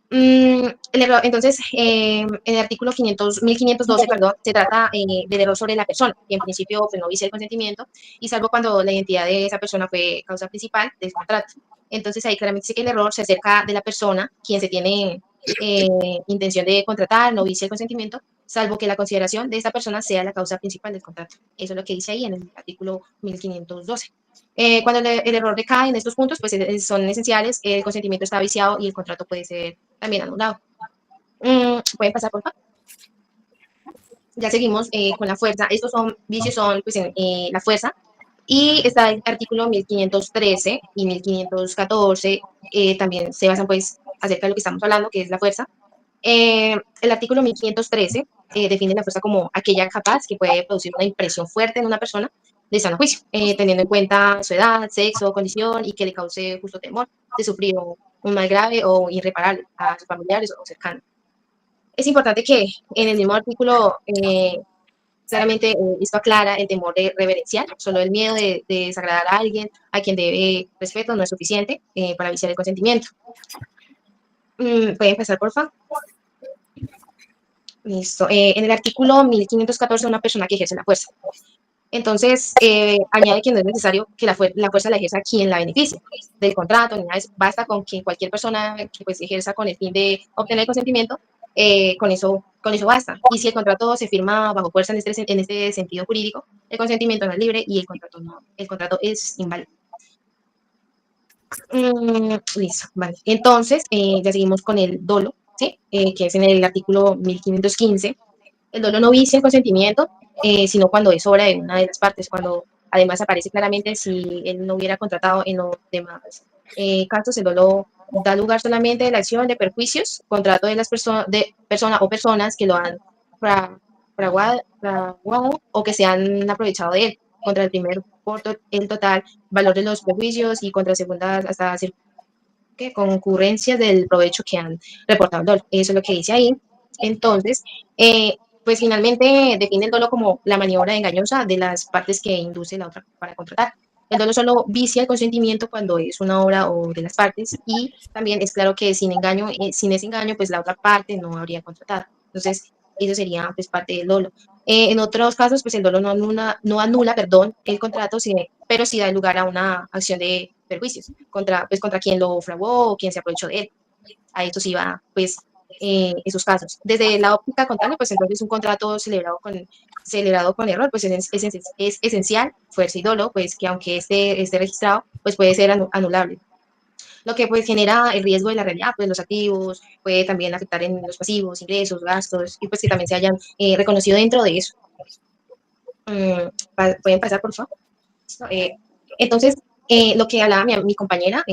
Entonces, en el artículo 1512, perdón, se trata del error sobre la persona, que en principio pues, no dice el consentimiento, y salvo cuando la identidad de esa persona fue causa principal del contrato. Entonces, ahí claramente dice que el error se acerca de la persona, quien se tiene eh, intención de contratar, no dice el consentimiento, salvo que la consideración de esta persona sea la causa principal del contrato. Eso es lo que dice ahí en el artículo 1512. Cuando el error recae en estos puntos, pues son esenciales, el consentimiento está viciado y el contrato puede ser también anulado. Pueden pasar, por favor. Ya seguimos con la fuerza. Estos son vicios, son pues, la fuerza. Y está el artículo 1513 y 1514, también se basan pues acerca de lo que estamos hablando, que es la fuerza. El artículo 1513 define la fuerza como aquella capaz que puede producir una impresión fuerte en una persona de sano juicio, teniendo en cuenta su edad, sexo, condición y que le cause justo temor de sufrir un mal grave o irreparable a sus familiares o cercanos. Es importante que en el mismo artículo claramente esto aclara el temor de reverenciar, solo el miedo de desagradar a alguien a quien debe respeto no es suficiente para viciar el consentimiento. Pueden pasar, por favor. Listo. En el artículo 1514, una persona que ejerce la fuerza. Entonces, añade que no es necesario que la fuerza la ejerza quien la beneficie del contrato, ni nada de eso. Basta con que cualquier persona que pues, ejerza con el fin de obtener el consentimiento, con eso basta. Y si el contrato se firma bajo fuerza en este sentido jurídico, el consentimiento no es libre y el contrato es inválido. Listo, vale. Entonces, ya seguimos con el dolo, ¿sí? Que es en el artículo 1515. El dolo no vicia el consentimiento, sino cuando es obra de una de las partes, cuando además aparece claramente si él no hubiera contratado en los demás casos, el dolo da lugar solamente a la acción de perjuicios, contrato de las personas o personas que lo han fraguado o que se han aprovechado de él, contra el primer por el total valor de los perjuicios y contra segundas hasta hacer concurrencias del provecho que han reportado el dolo. Eso es lo que dice ahí. Entonces, pues finalmente define el dolo como la maniobra engañosa de las partes que induce la otra para contratar. El dolo solo vicia el consentimiento cuando es una obra o de las partes y también es claro que sin engaño, sin ese engaño, pues la otra parte no habría contratado. Entonces, eso sería pues parte del dolo. En otros casos, pues el dolo no anula, perdón, el contrato, pero sí da lugar a una acción de perjuicios contra quien lo fraguó o quien se aprovechó de él. A esto sí va, pues, esos casos. Desde la óptica contable, pues entonces un contrato celebrado con error, pues es esencial, fuerza y dolo, pues que aunque esté registrado, pues puede ser anulable. Lo que pues genera el riesgo de la realidad, pues los activos, puede también afectar en los pasivos, ingresos, gastos, y pues que también se hayan reconocido dentro de eso. Pueden pasar, por favor. Eh, entonces, lo que hablaba mi compañera,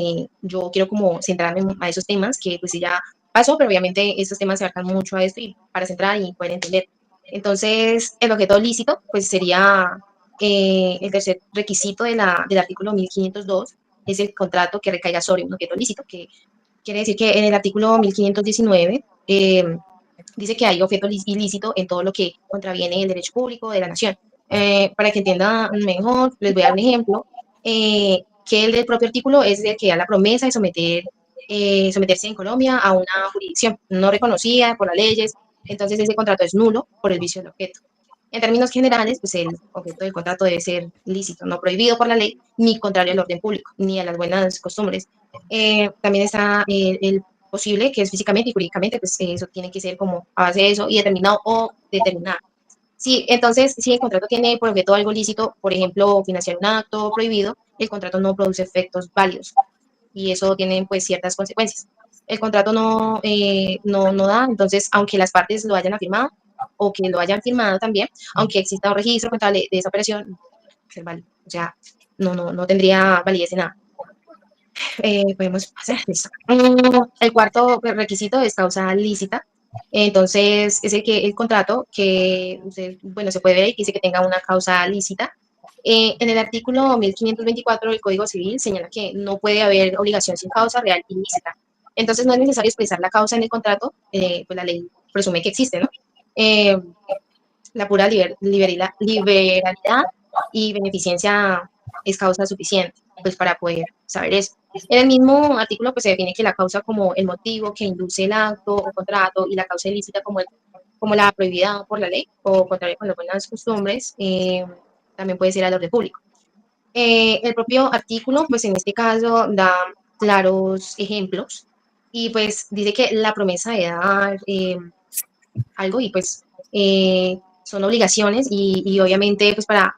yo quiero como centrarme a esos temas que pues ya pasó, pero obviamente estos temas se abarcan mucho a esto y para centrar y poder entender. Entonces, el objeto lícito pues sería el tercer requisito del artículo 1502, es el contrato que recaiga sobre un objeto lícito, que quiere decir que en el artículo 1519 dice que hay objeto ilícito en todo lo que contraviene el derecho público de la nación. Para que entiendan mejor, les voy a dar un ejemplo, que el del propio artículo es el que da la promesa de someterse en Colombia a una jurisdicción no reconocida por las leyes, entonces ese contrato es nulo por el vicio del objeto. En términos generales, pues el objeto del contrato debe ser lícito, no prohibido por la ley, ni contrario al orden público, ni a las buenas costumbres. También está el posible, que es físicamente y jurídicamente, pues eso tiene que ser como a base de eso y determinado o determinado. Sí, entonces, si el contrato tiene por objeto algo lícito, por ejemplo, financiar un acto prohibido, el contrato no produce efectos válidos y eso tiene pues ciertas consecuencias. El contrato no da, entonces, aunque las partes lo hayan afirmado o que lo hayan firmado también, aunque exista un registro contable de esa operación, no ser válido. O sea, no tendría validez en nada. Podemos hacer esto. El cuarto requisito es causa lícita. Entonces, es el contrato que, bueno, se puede ver y dice que tenga una causa lícita. En el artículo 1524 del Código Civil señala que no puede haber obligación sin causa real y lícita. Entonces, no es necesario expresar la causa en el contrato, pues la ley presume que existe, ¿no? La pura liberalidad y beneficencia es causa suficiente, pues para poder saber eso. En el mismo artículo pues se define que la causa como el motivo que induce el acto o contrato y la causa ilícita como, como la prohibida por la ley o contraria con las buenas costumbres, también puede ser al orden público. El propio artículo, pues en este caso, da claros ejemplos y pues dice que la promesa de dar algo y pues son obligaciones y obviamente pues para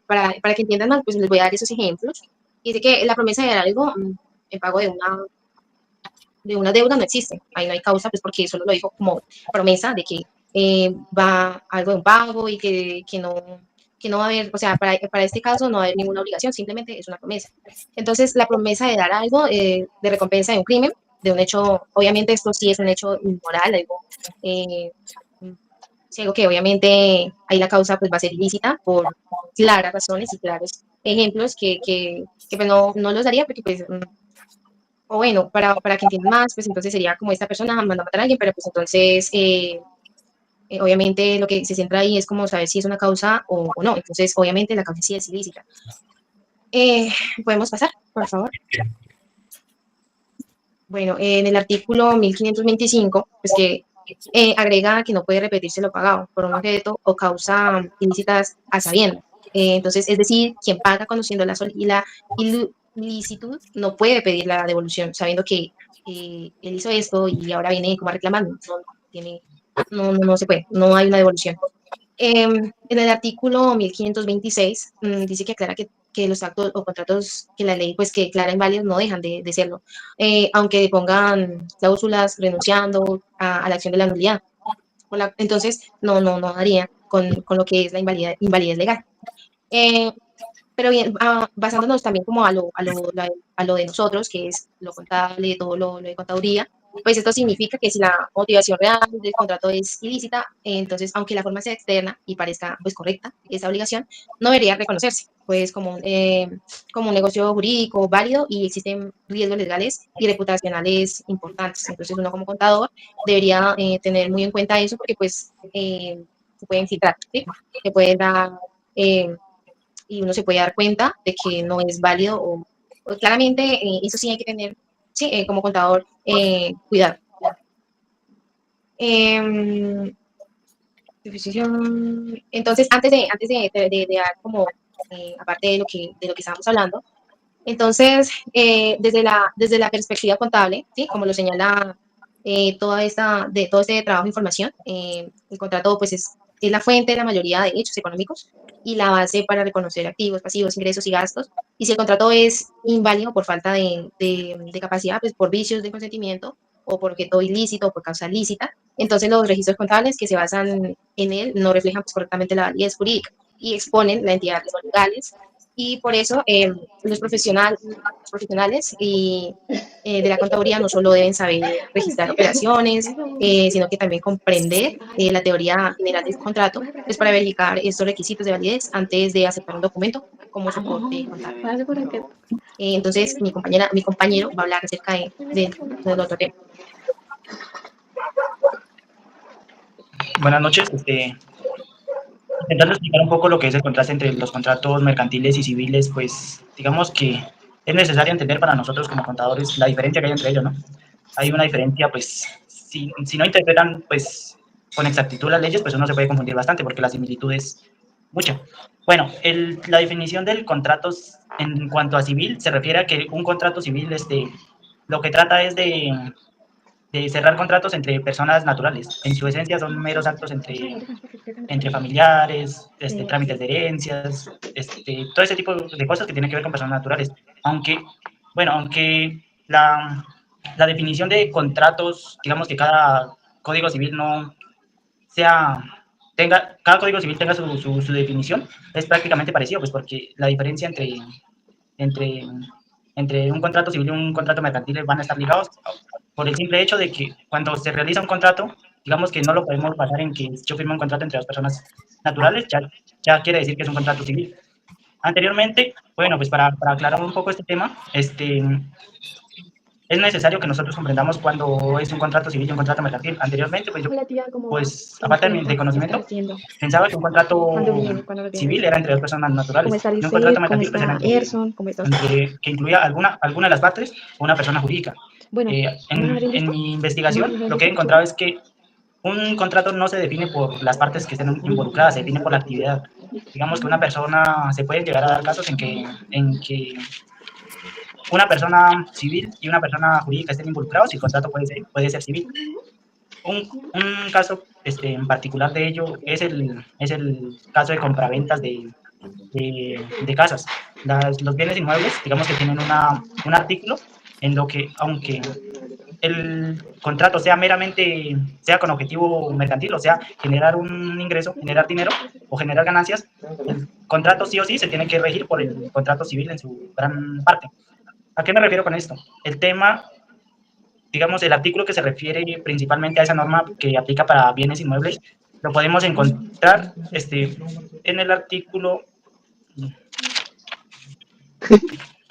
que entiendan más, pues les voy a dar esos ejemplos. Dice que la promesa de dar algo en pago de una deuda no existe, ahí no hay causa, pues porque solo lo dijo como promesa de que va algo de un pago y que no va a haber, o sea, para este caso no va a haber ninguna obligación, simplemente es una promesa. Entonces, la promesa de dar algo de recompensa de un crimen, de un hecho, obviamente esto sí es un hecho inmoral, algo, eh, sí, algo que obviamente ahí la causa pues va a ser ilícita por claras razones y claros ejemplos que pues no los daría porque pues o bueno, para que entiendan más, pues entonces sería como esta persona manda a matar a alguien, pero pues entonces, obviamente lo que se centra ahí es como saber si es una causa o no. Entonces, obviamente la causa sí es ilícita. Eh, Podemos pasar, por favor. Bueno, en el artículo 1525, pues que agrega que no puede repetirse lo pagado por un objeto o causa ilícitas a sabiendas. Entonces, es decir, quien paga conociendo la ilicitud no puede pedir la devolución sabiendo que él hizo esto y ahora viene como a reclamar. Tiene, no se puede, no hay una devolución. En el artículo 1526 dice que aclara que los actos o contratos que la ley pues que declara inválidos no dejan de serlo, aunque pongan cláusulas renunciando a la acción de la nulidad. Entonces, no daría con lo que es la invalidez legal. Eh, pero bien, basándonos también como a lo de nosotros, que es lo contable, todo lo de contaduría, pues esto significa que si la motivación real del contrato es ilícita, entonces aunque la forma sea externa y parezca pues correcta, esa obligación no debería reconocerse, pues como un negocio jurídico válido y existen riesgos legales y reputacionales importantes. Entonces uno como contador debería tener muy en cuenta eso porque pues se pueden filtrar, ¿sí? Se pueden dar... Eh, y uno se puede dar cuenta de que no es válido o claramente eso sí hay que tener, sí, como contador, cuidado. Eh, entonces, antes de dar como, aparte de lo que estábamos hablando, entonces, desde la perspectiva contable, ¿sí? Como lo señala todo este trabajo de información, el contrato pues es la fuente de la mayoría de hechos económicos y la base para reconocer activos, pasivos, ingresos y gastos. Y si el contrato es inválido por falta de capacidad, pues por vicios de consentimiento o por objeto ilícito o por causa lícita, entonces los registros contables que se basan en él no reflejan pues, correctamente la validez jurídica y exponen la entidad a riesgos legales y por eso los profesionales y, de la contaduría no solo deben saber registrar operaciones, sino que también comprender la teoría general del contrato, pues para verificar estos requisitos de validez antes de aceptar un documento como soporte contable. Entonces, mi compañero va a hablar acerca del otro tema. Buenas noches. Intentando explicar un poco lo que es el contraste entre los contratos mercantiles y civiles, pues digamos que es necesario entender para nosotros como contadores la diferencia que hay entre ellos, ¿no? Hay una diferencia, pues, si no interpretan, pues, con exactitud las leyes, pues uno se puede confundir bastante porque la similitud es mucha. Bueno, la definición del contrato en cuanto a civil se refiere a que un contrato civil, lo que trata es de cerrar contratos entre personas naturales. En su esencia son meros actos entre familiares, trámites de herencias, todo ese tipo de cosas que tienen que ver con personas naturales. Aunque, bueno, aunque la definición de contratos, digamos que cada código civil no sea, cada código civil tenga su definición, es prácticamente parecido, pues porque la diferencia entre, entre un contrato civil y un contrato mercantil van a estar ligados por el simple hecho de que cuando se realiza un contrato, digamos que no lo podemos basar en que yo firmo un contrato entre dos personas naturales, ya quiere decir que es un contrato civil. Anteriormente, bueno, pues para aclarar un poco este tema, es necesario que nosotros comprendamos cuándo es un contrato civil y un contrato mercantil. Anteriormente, pues yo, Hola tía, ¿cómo vas? pues a ¿Cómo falta te de encuentras? ¿Qué estás conocimiento, haciendo? pensaba que un ¿Cuándo contrato viene? ¿Cuándo nos civil vienes? era entre dos personas ¿Cómo naturales está y un contrato Lisette? ¿Cómo mercantil pues era está Erson? ¿Cómo estás tú? que incluía alguna de las partes o una persona jurídica. Bueno, ¿vamos a hacer En listo? mi ¿Vamos a investigación, hacer lo que listo he por su pan? encontrado es que un contrato no se define por las partes que estén involucradas, se define por la actividad. Digamos que una persona, se pueden llegar a dar casos en que una persona civil y una persona jurídica estén involucrados y el contrato puede ser civil. Un caso en particular de ello es el caso de compraventas de casas. Los bienes inmuebles, digamos que tienen un artículo en lo que, aunque el contrato sea meramente, sea con objetivo mercantil, o sea, generar un ingreso, generar dinero o generar ganancias, el contrato sí o sí se tiene que regir por el contrato civil en su gran parte. ¿A qué me refiero con esto? El tema, digamos, el artículo que se refiere principalmente a esa norma que aplica para bienes inmuebles, lo podemos encontrar en el artículo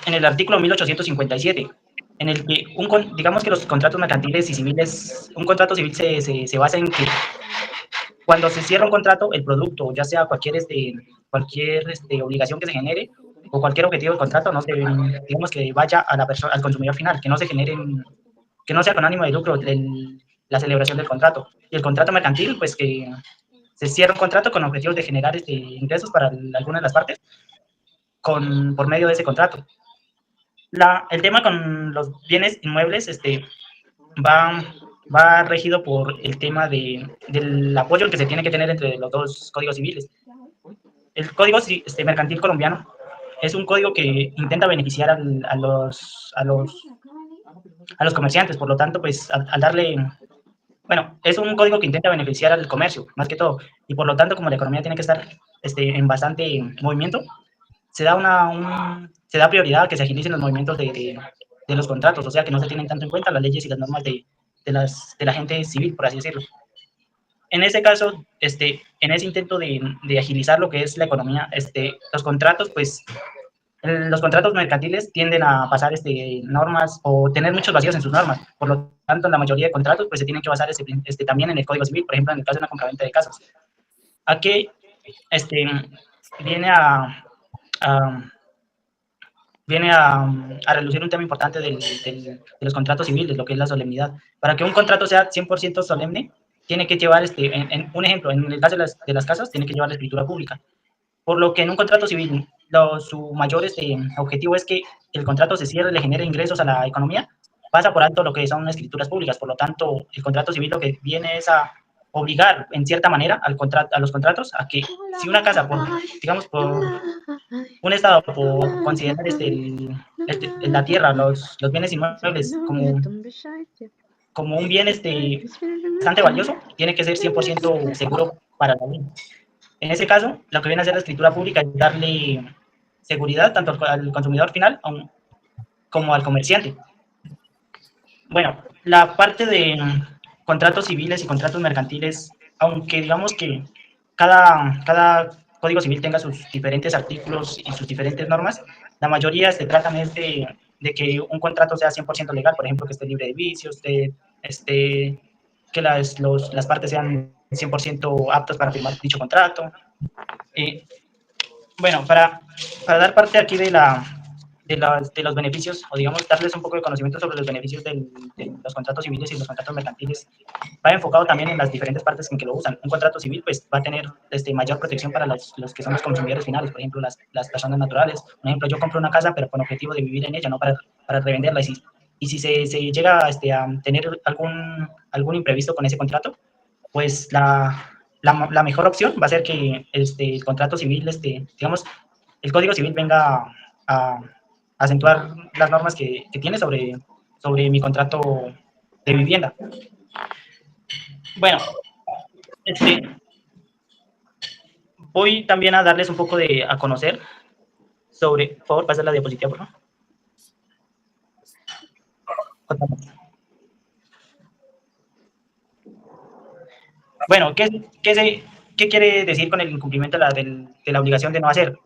en el artículo 1857, en el que digamos que los contratos mercantiles y civiles, un contrato civil se basa en que cuando se cierra un contrato, el producto, ya sea cualquier obligación que se genere o cualquier objetivo del contrato, no se, digamos que vaya a la persona, al consumidor final, que no se generen, que no sea con ánimo de lucro la celebración del contrato. Y el contrato mercantil, pues que se cierra un contrato con objetivos de generar ingresos para alguna de las partes por medio de ese contrato. El tema con los bienes inmuebles va, va regido por el tema del apoyo que se tiene que tener entre los dos códigos civiles. El código mercantil colombiano es un código que intenta beneficiar a los comerciantes, por lo tanto, pues al darle, bueno, es un código que intenta beneficiar al comercio, más que todo, y por lo tanto, como la economía tiene que estar en bastante movimiento, se da prioridad a que se agilicen los movimientos de los contratos, o sea, que no se tienen tanto en cuenta las leyes y las normas de la gente civil, por así decirlo. En ese caso, en ese intento de agilizar lo que es la economía, los contratos, pues, los contratos mercantiles tienden a pasar normas o tener muchos vacíos en sus normas. Por lo tanto, la mayoría de contratos pues, se tienen que basar también en el Código Civil, por ejemplo, en el caso de una compraventa de casas. ¿A qué este, viene a viene a relucir un tema importante de los contratos civiles, lo que es la solemnidad? Para que un contrato sea 100% solemne, tiene que llevar, un ejemplo, en el caso de las casas, tiene que llevar la escritura pública. Por lo que en un contrato civil, su mayor objetivo es que el contrato se cierre, le genere ingresos a la economía, pasa por alto lo que son escrituras públicas. Por lo tanto, el contrato civil lo que viene es a obligar, en cierta manera, a los contratos a que si una casa, digamos, por un Estado, por considerar la tierra, los bienes inmuebles como un bien bastante valioso, tiene que ser 100% seguro para la ley. En ese caso, lo que viene a hacer la escritura pública es darle seguridad tanto al consumidor final como al comerciante. Bueno, la parte de contratos civiles y contratos mercantiles, aunque digamos que cada código civil tenga sus diferentes artículos y sus diferentes normas, la mayoría se tratan de que un contrato sea 100% legal, por ejemplo, que esté libre de vicios, que las partes sean 100% aptas para firmar dicho contrato. Eh, bueno, para dar parte aquí de los beneficios, o digamos, darles un poco de conocimiento sobre los beneficios de los contratos civiles y los contratos mercantiles, va enfocado también en las diferentes partes en que lo usan. Un contrato civil pues va a tener mayor protección para los que son los consumidores finales, por ejemplo, las personas naturales. Por ejemplo, yo compro una casa, pero con objetivo de vivir en ella, no para revenderla. Y si se llega a tener algún imprevisto con ese contrato, pues la mejor opción va a ser que el contrato civil, digamos, el Código Civil venga a acentuar las normas que tiene sobre mi contrato de vivienda. Bueno, voy también a darles un poco a conocer sobre, por favor, pasa la diapositiva, por favor. Bueno, ¿qué quiere decir con el incumplimiento de la obligación de no hacer?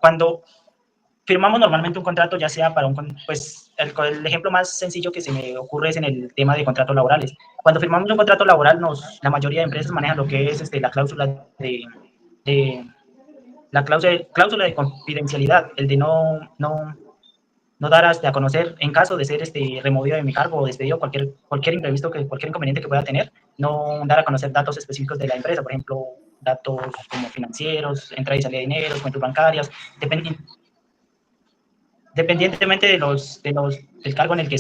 firmamos normalmente un contrato, ya sea para pues el ejemplo más sencillo que se me ocurre es en el tema de contratos laborales. Cuando firmamos un contrato laboral, la mayoría de empresas manejan lo que es la cláusula de la cláusula de confidencialidad, el de no dar a conocer en caso de ser removido de mi cargo o despedido, cualquier imprevisto, cualquier inconveniente que pueda tener, no dar a conocer datos específicos de la empresa, por ejemplo, datos como financieros, entrada y salida de dinero, cuentas bancarias, dependientemente del cargo en el que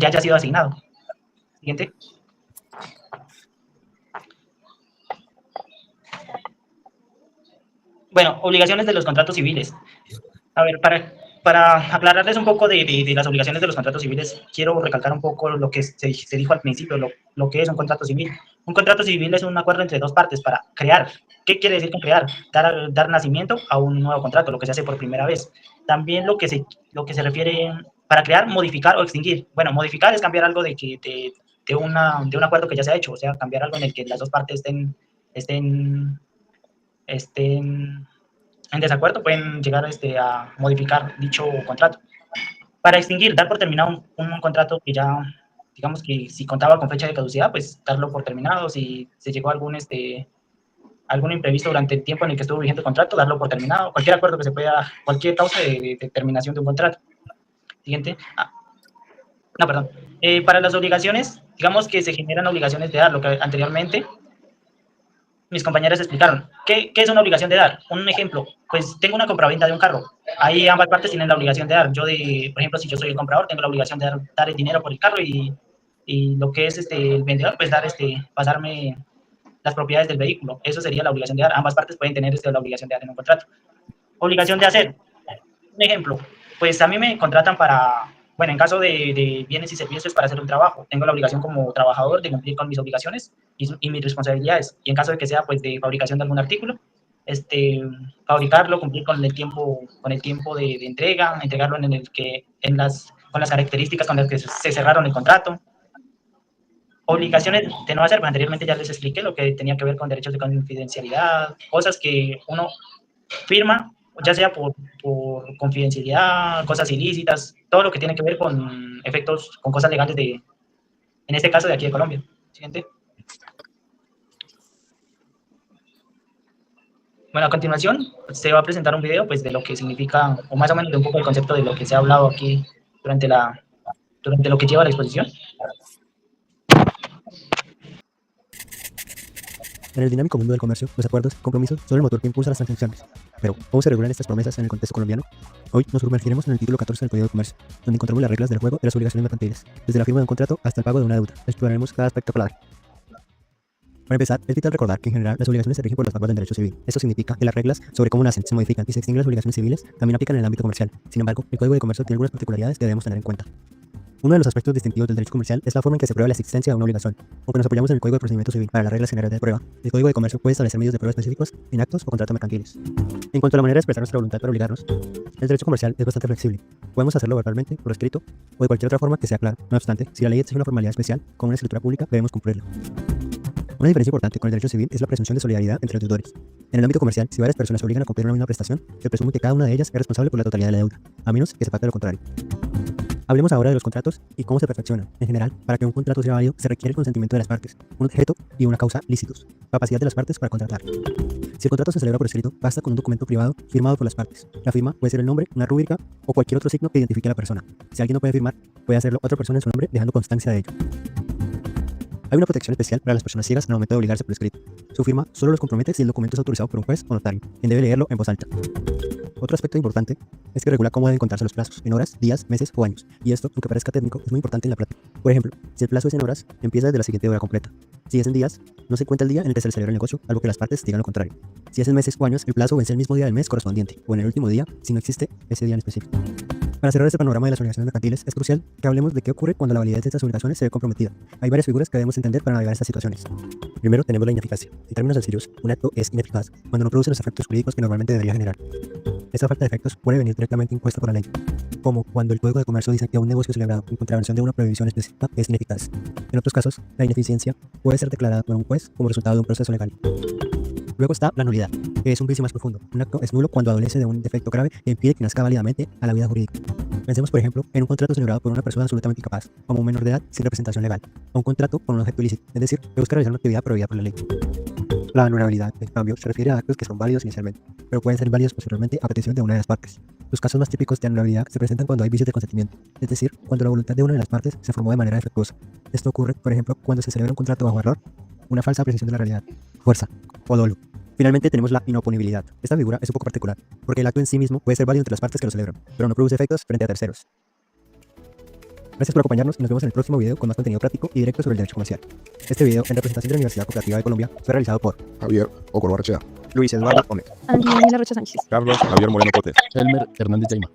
haya sido asignado. Siguiente. Bueno, obligaciones de los contratos civiles. A ver, para aclararles un poco de las obligaciones de los contratos civiles, quiero recalcar un poco lo que se dijo al principio, lo que es un contrato civil. Un contrato civil es un acuerdo entre dos partes para crear. ¿Qué quiere decir con crear? Dar nacimiento a un nuevo contrato, lo que se hace por primera vez. También lo que se refiere para crear, modificar o extinguir. Bueno, modificar es cambiar algo de un acuerdo que ya se ha hecho, o sea, cambiar algo en el que las dos partes estén en desacuerdo, pueden llegar a modificar dicho contrato. Para extinguir, dar por terminado un contrato que ya, digamos que si contaba con fecha de caducidad, pues darlo por terminado. Si se llegó a algún imprevisto durante el tiempo en el que estuvo vigente el contrato, darlo por terminado. Cualquier acuerdo que se pueda, cualquier causa de terminación de un contrato. Siguiente. No, perdón. Para las obligaciones, digamos que se generan obligaciones de dar, lo que anteriormente mis compañeras explicaron. ¿Qué es una obligación de dar? Un ejemplo, pues tengo una compraventa de un carro. Ahí ambas partes tienen la obligación de dar. Por ejemplo, si yo soy el comprador, tengo la obligación de dar el dinero por el carro y lo que es el vendedor, pues pasarme las propiedades del vehículo. Eso sería la obligación de dar. Ambas partes pueden tener la obligación de dar en un contrato. Obligación de hacer. Un ejemplo, pues a mí me contratan bueno, en caso de bienes y servicios para hacer un trabajo, tengo la obligación como trabajador de cumplir con mis obligaciones y mis responsabilidades. Y en caso de que sea pues de fabricación de algún artículo, fabricarlo, cumplir con el tiempo de entrega, entregarlo con las características con las que se cerraron el contrato. Obligaciones de no hacer, pues anteriormente ya les expliqué lo que tenía que ver con derechos de confidencialidad, cosas que uno firma, ya sea por confidencialidad, cosas ilícitas, todo lo que tiene que ver con efectos, con cosas legales en este caso de aquí de Colombia. Siguiente. Bueno, a continuación se va a presentar un video pues de lo que significa, o más o menos de un poco el concepto de lo que se ha hablado aquí durante lo que lleva la exposición. En el dinámico mundo del comercio, los acuerdos y compromisos son el motor que impulsa las transacciones. Pero, ¿cómo se regulan estas promesas en el contexto colombiano? Hoy nos sumergiremos en el título 14 del Código de Comercio, donde encontramos las reglas del juego de las obligaciones mercantiles, desde la firma de un contrato hasta el pago de una deuda. Exploraremos cada aspecto clave. Para empezar, es vital recordar que en general las obligaciones se rigen por las normas del derecho civil. Esto significa que las reglas sobre cómo nacen, se modifican y se extinguen las obligaciones civiles también aplican en el ámbito comercial. Sin embargo, el Código de Comercio tiene algunas particularidades que debemos tener en cuenta. Uno de los aspectos distintivos del derecho comercial es la forma en que se prueba la existencia de una obligación. Aunque nos apoyamos en el Código de Procedimiento Civil para las reglas generales de prueba, el Código de Comercio puede establecer medios de prueba específicos en actos o contratos mercantiles. En cuanto a la manera de expresar nuestra voluntad para obligarnos, el derecho comercial es bastante flexible. Podemos hacerlo verbalmente, por escrito o de cualquier otra forma que sea clara. No obstante, si la ley exige una formalidad especial, como una escritura pública, debemos cumplirla. Una diferencia importante con el derecho civil es la presunción de solidaridad entre los deudores. En el ámbito comercial, si varias personas se obligan a cumplir una misma prestación, se presume que cada una de ellas es responsable por la totalidad de la deuda, a menos que se pacte lo contrario. Hablemos ahora de los contratos y cómo se perfeccionan. En general, para que un contrato sea válido, se requiere el consentimiento de las partes, un objeto y una causa lícitos, capacidad de las partes para contratar. Si el contrato se celebra por escrito, basta con un documento privado firmado por las partes. La firma puede ser el nombre, una rúbrica o cualquier otro signo que identifique a la persona. Si alguien no puede firmar, puede hacerlo otra persona en su nombre, dejando constancia de ello. Hay una protección especial para las personas ciegas al momento de obligarse por escrito. Su firma solo los compromete si el documento es autorizado por un juez o notario, quien debe leerlo en voz alta. Otro aspecto importante es que regula cómo deben contarse los plazos, en horas, días, meses o años, y esto, aunque parezca técnico, es muy importante en la práctica. Por ejemplo, si el plazo es en horas, empieza desde la siguiente hora completa. Si es en días, no se cuenta el día en el que se le celebra el negocio, algo que las partes digan lo contrario. Si es en meses o años, el plazo vence el mismo día del mes correspondiente, o en el último día, si no existe ese día en específico. Para cerrar este panorama de las obligaciones mercantiles, es crucial que hablemos de qué ocurre cuando la validez de estas obligaciones se ve comprometida. Hay varias figuras que debemos entender para navegar estas situaciones. Primero, tenemos la ineficacia. En términos sencillos, un acto es ineficaz cuando no produce los efectos jurídicos que normalmente debería generar. Esta falta de efectos puede venir directamente impuesta por la ley, como cuando el Código de Comercio dice que un negocio celebrado en contravención de una prohibición específica es ineficaz. En otros casos, la ineficiencia puede ser declarada por un juez como resultado de un proceso legal. Luego está la nulidad. que es un juicio más profundo. Un acto es nulo cuando adolece de un defecto grave que impide que nazca válidamente a la vida jurídica. Pensemos, por ejemplo, en un contrato celebrado por una persona absolutamente incapaz, como un menor de edad sin representación legal, o un contrato con un objeto ilícito, es decir, que busca realizar una actividad prohibida por la ley. La anulabilidad, en cambio, se refiere a actos que son válidos inicialmente, pero pueden ser válidos posteriormente a petición de una de las partes. Los casos más típicos de anulabilidad se presentan cuando hay vicios de consentimiento, es decir, cuando la voluntad de una de las partes se formó de manera defectuosa. Esto ocurre, por ejemplo, cuando se celebra un contrato bajo error, una falsa apreciación de la realidad, fuerza o dolo. Finalmente tenemos la inoponibilidad. Esta figura es un poco particular, porque el acto en sí mismo puede ser válido entre las partes que lo celebran, pero no produce efectos frente a terceros. Gracias por acompañarnos y nos vemos en el próximo video con más contenido práctico y directo sobre el derecho comercial. Este video, en representación de la Universidad Cooperativa de Colombia, fue realizado por Javier Ocoro Arrechea, Luis Eduardo Gómez, Angelina Rocha Sánchez. Carlos Javier Moreno Cotes, Elmer Hernández Yaima.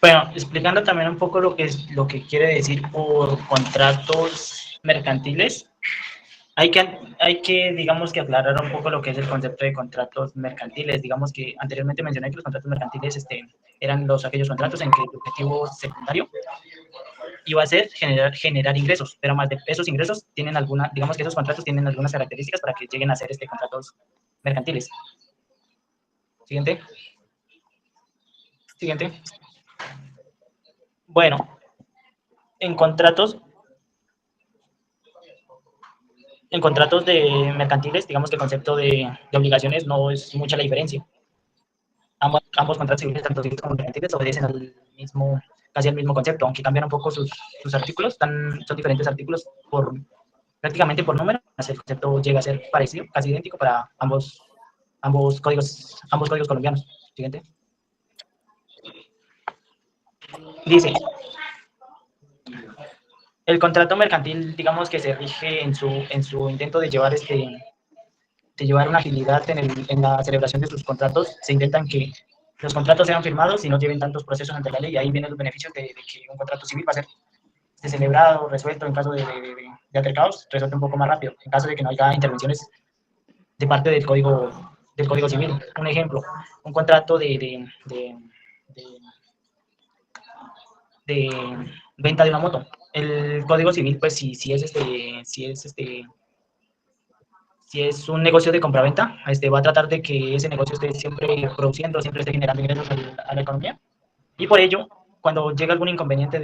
Bueno, explicando también un poco lo que quiere decir por contratos mercantiles, hay que, digamos que aclarar un poco lo que es el concepto de contratos mercantiles. Digamos que anteriormente mencioné que los contratos mercantiles eran aquellos contratos en que el objetivo secundario iba a ser generar ingresos, pero más de esos ingresos digamos que esos contratos tienen algunas características para que lleguen a ser contratos mercantiles. Siguiente. Siguiente. Bueno, en contratos de mercantiles, digamos que el concepto de obligaciones no es mucha la diferencia. Ambos contratos civiles, tanto civiles como mercantiles, obedecen casi al mismo concepto, aunque cambian un poco sus artículos, son diferentes artículos prácticamente por número. El concepto llega a ser parecido, casi idéntico para ambos códigos colombianos. Siguiente. Dice, el contrato mercantil, digamos que se rige en su intento de llevar una agilidad en la celebración de sus contratos. Se intentan que los contratos sean firmados y no lleven tantos procesos ante la ley. Y ahí vienen los beneficios de que un contrato civil va a ser celebrado, resuelto en caso de altercados, resuelto un poco más rápido, en caso de que no haya intervenciones de parte del Código Civil. Un ejemplo, un contrato de venta de una moto. El Código Civil, pues si es un negocio de compraventa, va a tratar de que ese negocio esté siempre produciendo, siempre esté generando ingresos a la economía. Y por ello, cuando llega algún inconveniente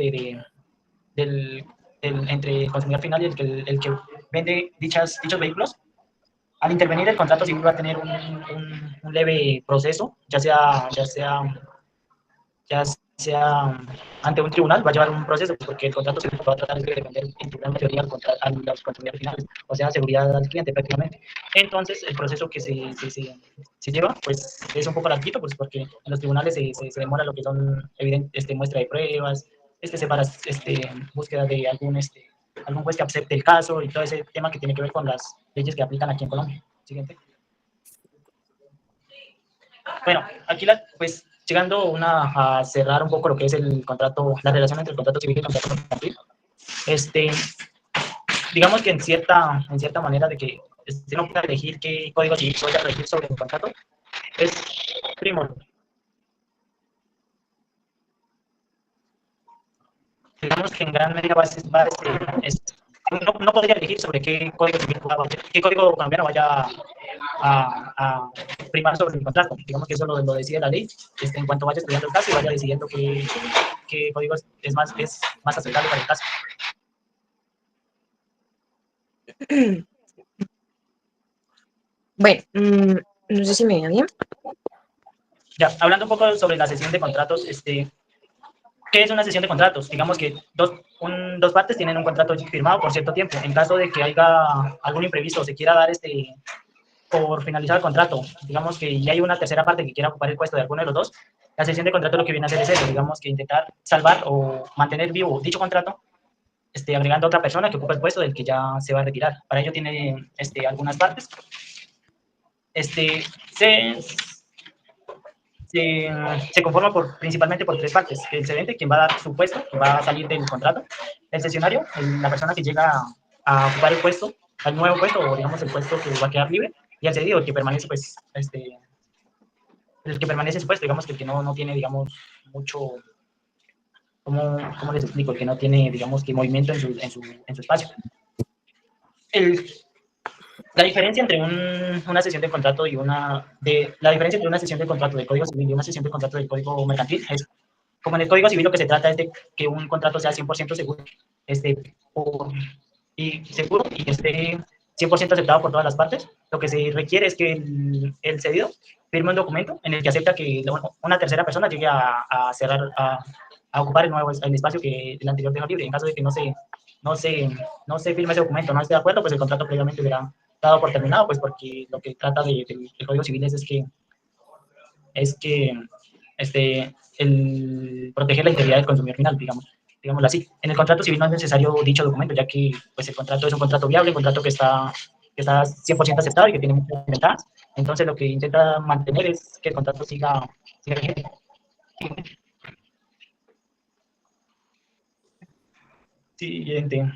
entre el consumidor final y el que vende dichos vehículos, al intervenir el contrato civil va a tener un leve proceso, ya sea ante un tribunal, va a llevar un proceso, porque el contrato civil va a tratar de defender en su gran mayoría a los consumidores finales, o sea, seguridad al cliente prácticamente. Entonces, el proceso que se lleva, pues es un poco larguito, pues porque en los tribunales se demora lo que son muestra de pruebas, búsqueda de algún juez que acepte el caso y todo ese tema que tiene que ver con las leyes que aplican aquí en Colombia. Siguiente. Bueno, aquí pues llegando a cerrar un poco lo que es la relación entre el contrato civil y el contrato mercantil, digamos que en cierta manera de que no pueda elegir qué código civil voy a regir sobre el contrato, es primordial. Digamos que en gran medida no podría elegir sobre qué código colombiano vaya a primar sobre el contrato. Digamos que eso lo decide la ley, en cuanto vaya estudiando el caso y vaya decidiendo qué código es más aceptable para el caso. Bueno, no sé si me oye bien. Ya, hablando un poco sobre la sesión de contratos, ¿qué es una sesión de contratos? Digamos que dos partes tienen un contrato firmado por cierto tiempo. En caso de que haya algún imprevisto o se quiera dar por finalizar el contrato, digamos que ya hay una tercera parte que quiera ocupar el puesto de alguno de los dos, la sesión de contrato lo que viene a hacer es eso, digamos que intentar salvar o mantener vivo dicho contrato, agregando a otra persona que ocupa el puesto del que ya se va a retirar. Para ello tiene algunas partes. Se conforma principalmente por tres partes: el cedente, quien va a dar su puesto, quien va a salir del contrato; el cesionario, la persona que llega a ocupar el puesto, al nuevo puesto, o digamos el puesto que va a quedar libre; y el cedido, el que permanece, pues, el que permanece en su puesto, digamos que el que no tiene, digamos, mucho, ¿cómo les explico? Que no tiene, digamos, que movimiento en su espacio. La diferencia entre una sesión de contrato la diferencia entre una sesión de contrato del Código Civil y una sesión de contrato del Código Mercantil es, como en el Código Civil lo que se trata es de que un contrato sea 100% seguro, y esté 100% aceptado por todas las partes. Lo que se requiere es que el cedido firme un documento en el que acepta que una tercera persona llegue a cerrar, a ocupar el espacio que el anterior dejó libre. En caso de que no se firme ese documento, no esté de acuerdo, pues el contrato previamente será dado por terminado, pues porque lo que trata del Código Civil es que proteger la integridad del consumidor final, digámoslo así. En el contrato civil no es necesario dicho documento, ya que pues, el contrato es un contrato viable, un contrato que está 100% aceptado y que tiene muchas ventajas. Entonces, lo que intenta mantener es que el contrato siga vigente. Siguiente.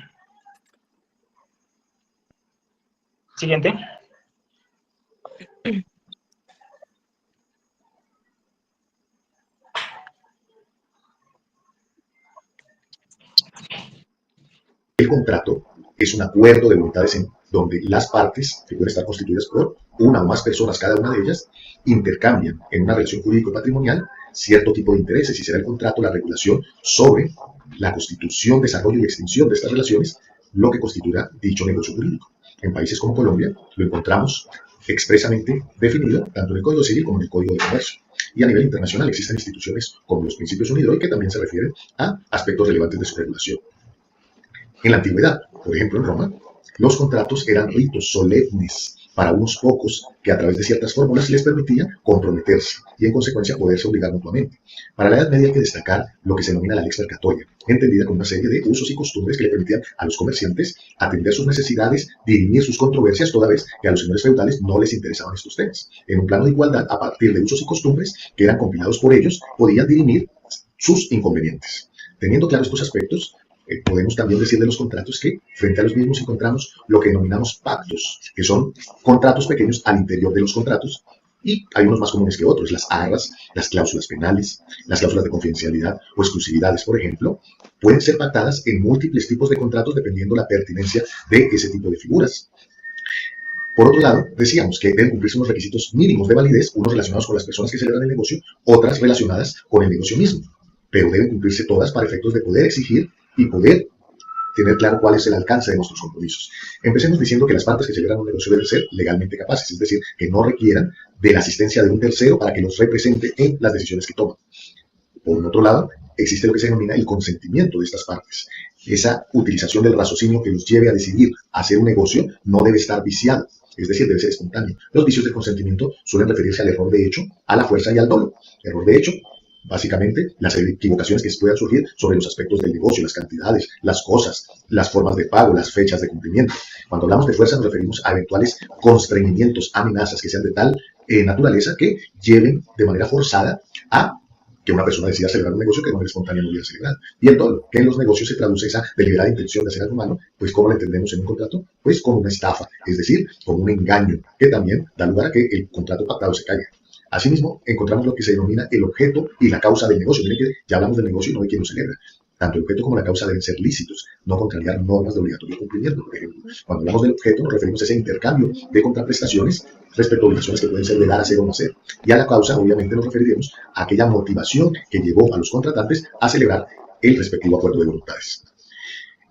El contrato es un acuerdo de voluntades en donde las partes, que pueden estar constituidas por una o más personas, cada una de ellas, intercambian en una relación jurídico-patrimonial cierto tipo de intereses, y será el contrato la regulación sobre la constitución, desarrollo y extinción de estas relaciones, lo que constituirá dicho negocio jurídico. En países como Colombia lo encontramos expresamente definido tanto en el Código Civil como en el Código de Comercio. Y a nivel internacional existen instituciones como los Principios Unidroit que también se refieren a aspectos relevantes de su regulación. En la antigüedad, por ejemplo en Roma, los contratos eran ritos solemnes para unos pocos que a través de ciertas fórmulas les permitían comprometerse y en consecuencia poderse obligar mutuamente. Para la Edad Media hay que destacar lo que se denomina la lex mercatoria, entendida como una serie de usos y costumbres que le permitían a los comerciantes atender sus necesidades, dirimir sus controversias, toda vez que a los señores feudales no les interesaban estos temas. En un plano de igualdad, a partir de usos y costumbres que eran compilados por ellos, podían dirimir sus inconvenientes. Teniendo claros estos aspectos, podemos también decir de los contratos que frente a los mismos encontramos lo que denominamos pactos, que son contratos pequeños al interior de los contratos, y hay unos más comunes que otros: las arras, las cláusulas penales, las cláusulas de confidencialidad o exclusividades, por ejemplo, pueden ser pactadas en múltiples tipos de contratos dependiendo la pertinencia de ese tipo de figuras. Por otro lado, decíamos que deben cumplirse unos requisitos mínimos de validez, unos relacionados con las personas que celebran el negocio, otras relacionadas con el negocio mismo, pero deben cumplirse todas para efectos de poder exigir y poder tener claro cuál es el alcance de nuestros compromisos. Empecemos diciendo que las partes que celebran un negocio deben ser legalmente capaces, es decir, que no requieran de la asistencia de un tercero para que los represente en las decisiones que toman. Por otro lado, existe lo que se denomina el consentimiento de estas partes. Esa utilización del raciocinio que los lleve a decidir hacer un negocio no debe estar viciado, es decir, debe ser espontáneo. Los vicios del consentimiento suelen referirse al error de hecho, a la fuerza y al dolo. Error de hecho, básicamente, las equivocaciones que puedan surgir sobre los aspectos del negocio, las cantidades, las cosas, las formas de pago, las fechas de cumplimiento. Cuando hablamos de fuerza nos referimos a eventuales constreñimientos, amenazas que sean de tal naturaleza que lleven de manera forzada a que una persona decida celebrar un negocio que de manera espontánea no hubiera celebrado. Y el dolo, que en los negocios se traduce esa deliberada intención de hacer algo malo, pues ¿cómo la entendemos en un contrato? Pues como una estafa, es decir, como un engaño, que también da lugar a que el contrato pactado se caiga. Asimismo, encontramos lo que se denomina el objeto y la causa del negocio. Miren que ya hablamos del negocio y no de quién lo celebra. Tanto el objeto como la causa deben ser lícitos, no contrariar normas de obligatorio cumplimiento, por ejemplo. Cuando hablamos del objeto, nos referimos a ese intercambio de contraprestaciones respecto a obligaciones que pueden ser de dar, hacer o no hacer. Y a la causa, obviamente, nos referiremos a aquella motivación que llevó a los contratantes a celebrar el respectivo acuerdo de voluntades.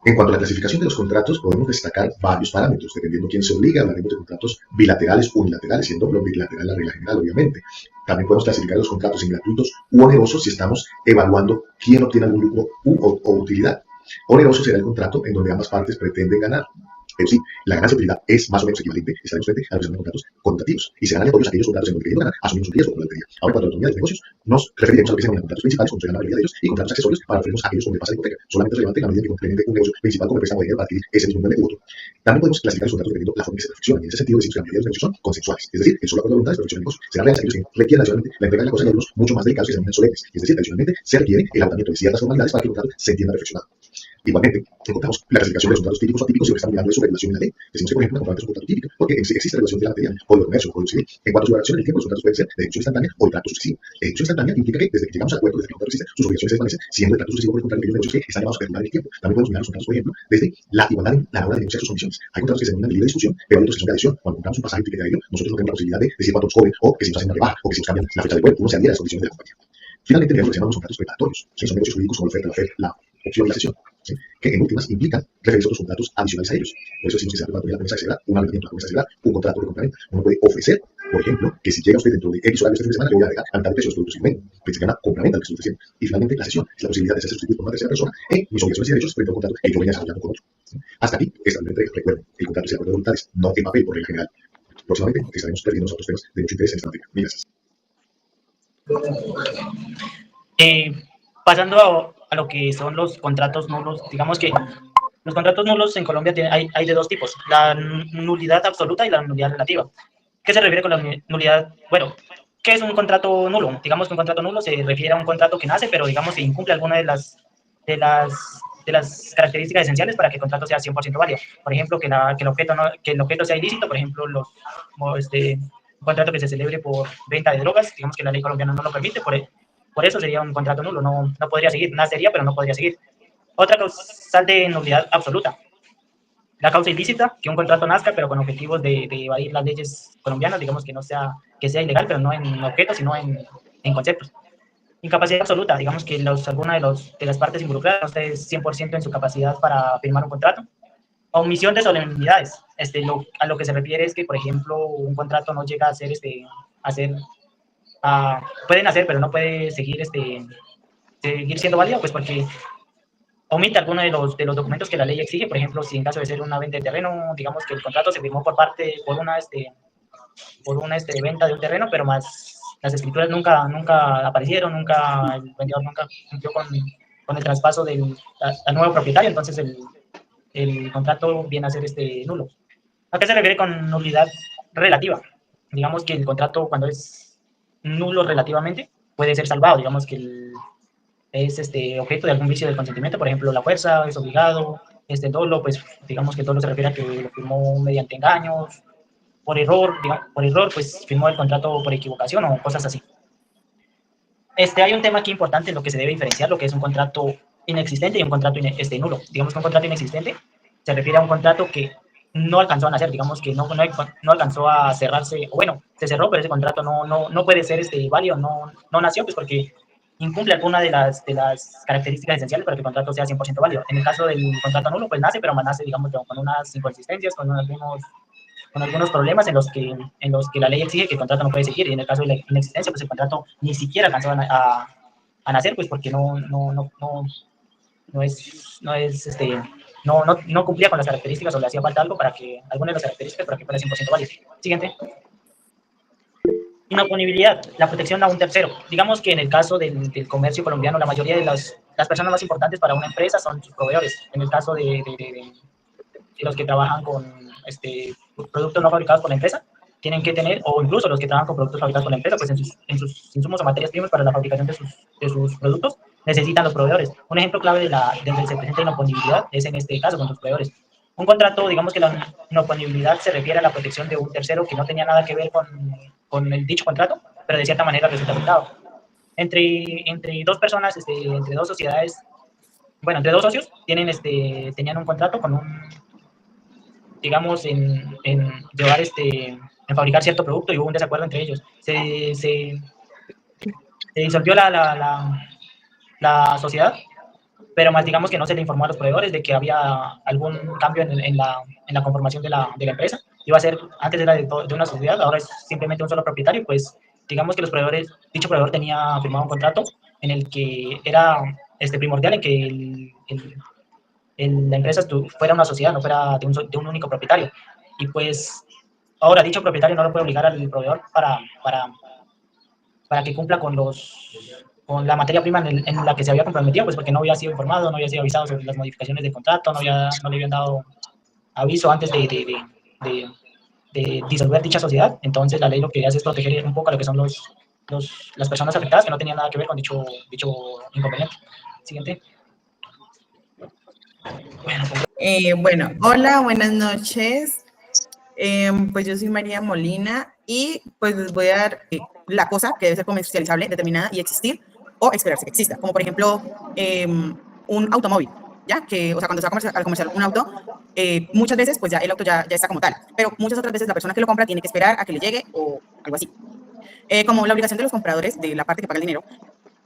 En cuanto a la clasificación de los contratos, podemos destacar varios parámetros, dependiendo quién se obliga. Hablaremos de contratos bilaterales, unilaterales, siendo lo bilateral la regla general, obviamente. También podemos clasificar los contratos en gratuitos u onerosos si estamos evaluando quién obtiene algún lucro o utilidad. Oneroso será el contrato en donde ambas partes pretenden ganar. Pero sí, la ganancia de utilidad es más o menos equivalente, estaremos frente a los contratos contativos, y serán aleatorios aquellos contratos en los que queriendo ganar asumimos un riesgo por la lotería. Ahora, en cuanto a la autonomía de los negocios, nos referiremos a lo que se llaman contratos principales, como serán la mayoría de ellos, y contratos accesorios para referirnos a aquellos donde pasa la hipoteca. Solamente es relevante en la medida que complemente un negocio principal como préstamo de dinero para adquirir ese mismo inmueble u otro. También podemos clasificar los contratos dependiendo de la forma en que se perfeccionan, y en ese sentido decimos que la mayoría de los negocios son consensuales, es decir, el solo acuerdo de voluntades perfecciona el negocio. Serán reales aquellos que requieren adicionalmente la entrega de la cosa y algunos mucho más delicados que se denominan solemnes, es decir, adicionalmente se requiere el agotamiento de ciertas formalidades para que el contrato se entienda perfeccionado. Igualmente, encontramos la clasificación de los contratos típicos o atípicos y lo que está mirando es su regulación en la ley. Decimos que, por ejemplo, una contrato es un contrato típico porque existe regulación de la materia, código de comercio, código civil. En cuanto a su redacción en el tiempo, los contratos pueden ser de ejecución instantánea o de trato sucesivo. Ejecución instantánea implica que desde que llegamos al acuerdo, desde que el contrato existe, sus obligaciones se desvanecen, siendo el trato sucesivo por el contrario aquellos negocios que están llamados a perdurar en el tiempo. También podemos mirar los contratos, por ejemplo, desde la igualdad en la hora de negociar sus condiciones. Hay contratos que se denominan de libre discusión, pero hay otros que son de adhesión. Cuando compramos un pasaje y ticket aéreo, nosotros no tenemos la posibilidad de decir cuánto nos cobre, o que si nos hacen una rebaja, o que si nos cambian la fecha de vuelo, uno se adhiere a las condiciones de la compañía. Finalmente, tenemos lo que se llaman los contratos preparatorios, que son negocios jurídicos como la oferta, la opción y la cesión, ¿sí? Que en últimas implican referirse a otros contratos adicionales a ellos. Por eso decimos que se da la promesa de celebrar, un adelanto a la promesa de celebrar, un contrato de compraventa. Uno puede ofrecer, por ejemplo, que si llega usted dentro de X horarios este fin de semana, le voy a agregar a mitad de precio los productos que venden, que se llama compraventa lo que estoy ofreciendo. Y finalmente, la cesión es la posibilidad de ser sustituido por una tercera persona en mis obligaciones y derechos frente a un contrato que yo venía desarrollando con otro. ¿Sí? Hasta aquí, esta entrega. Recuerden, el contrato es el acuerdo de voluntades, no en papel por regla general. Próximamente estaremos perdiendo otros temas de mucho interés en esta materia. Mil gracias. Pasando a lo que son los contratos nulos, digamos que los contratos nulos en Colombia hay de dos tipos, la nulidad absoluta y la nulidad relativa. ¿Qué se refiere con la nulidad? Bueno, ¿qué es un contrato nulo? Digamos que un contrato nulo se refiere a un contrato que nace, pero digamos que incumple alguna de las características esenciales para que el contrato sea 100% válido. Por ejemplo, que el objeto sea ilícito, por ejemplo, un contrato que se celebre por venta de drogas, digamos que la ley colombiana no lo permite, por eso sería un contrato nulo, no podría seguir, nacería, pero no podría seguir. Otra causal de nulidad absoluta, la causa ilícita, que un contrato nazca, pero con objetivos de evadir las leyes colombianas, digamos que que sea ilegal, pero no en objetos, sino en conceptos. Incapacidad absoluta, digamos que alguna de las partes involucradas no esté 100% en su capacidad para firmar un contrato. Omisión de solemnidades, a lo que se refiere es que, por ejemplo, un contrato no llega a ser, pueden hacer, pero no puede seguir siendo válido, pues porque omite alguno de los documentos que la ley exige. Por ejemplo, si en caso de ser una venta de terreno, digamos que el contrato se firmó por una venta de un terreno, pero más las escrituras nunca aparecieron, el vendedor nunca cumplió con el traspaso al nuevo propietario, entonces el contrato viene a ser nulo. ¿A qué se refiere con nulidad relativa? Digamos que el contrato, cuando es nulo relativamente, puede ser salvado, digamos que es objeto de algún vicio del consentimiento, por ejemplo, la fuerza, es obligado, el dolo, pues digamos que el dolo se refiere a que lo firmó mediante engaños, por error, pues firmó el contrato por equivocación o cosas así. Hay un tema aquí importante en lo que se debe diferenciar, lo que es un contrato inexistente y un contrato nulo. Digamos que un contrato inexistente se refiere a un contrato que no alcanzó a nacer, digamos que no alcanzó a cerrarse, o bueno, se cerró, pero ese contrato no puede ser válido, no nació, pues porque incumple alguna de las características esenciales para que el contrato sea 100% válido. En el caso del contrato nulo, pues nace, pero nace, digamos, con unas inconsistencias, con algunos problemas en los que la ley exige que el contrato no puede seguir, y en el caso de la inexistencia, pues el contrato ni siquiera alcanzó a nacer, pues porque no cumplía con las características o le hacía falta algo alguna de las características para que fuera 100% válido. Siguiente. Inoponibilidad, la protección a un tercero. Digamos que en el caso del comercio colombiano, la mayoría de las personas más importantes para una empresa son sus proveedores. En el caso de los que trabajan con productos no fabricados por la empresa, tienen que tener, o incluso los que trabajan con productos fabricados por la empresa, pues en sus insumos o materias primas para la fabricación de sus productos, necesitan los proveedores. Un ejemplo clave de donde se presenta inoponibilidad es en este caso con los proveedores. Un contrato, digamos que la inoponibilidad se refiere a la protección de un tercero que no tenía nada que ver con el dicho contrato, pero de cierta manera resulta afectado. Entre dos personas, entre dos sociedades, bueno, entre dos socios, tenían un contrato con digamos, en llevar en fabricar cierto producto, y hubo un desacuerdo entre ellos. Se disolvió la sociedad, pero más digamos que no se le informó a los proveedores de que había algún cambio en la conformación de la empresa. Antes era de una sociedad, ahora es simplemente un solo propietario, pues digamos que dicho proveedor tenía firmado un contrato en el que era primordial en que la empresa fuera una sociedad, no fuera de un único propietario. Y pues ahora dicho propietario no lo puede obligar al proveedor para que cumpla con la materia prima en la que se había comprometido, pues porque no había sido informado, no había sido avisado sobre las modificaciones del contrato, no le habían dado aviso antes de disolver dicha sociedad. Entonces la ley lo que hace es proteger un poco a lo que son las personas afectadas que no tenían nada que ver con dicho inconveniente. Siguiente. Bueno, Bueno, hola, buenas noches. Pues yo soy María Molina y pues les voy a dar la cosa que debe ser comercializable, determinada y existir o esperarse que exista. Como por ejemplo, un automóvil, ¿ya? Que, o sea, cuando se va a comerciar un auto, muchas veces pues ya el auto ya está como tal, pero muchas otras veces la persona que lo compra tiene que esperar a que le llegue o algo así. Como la obligación de los compradores, de la parte que paga el dinero,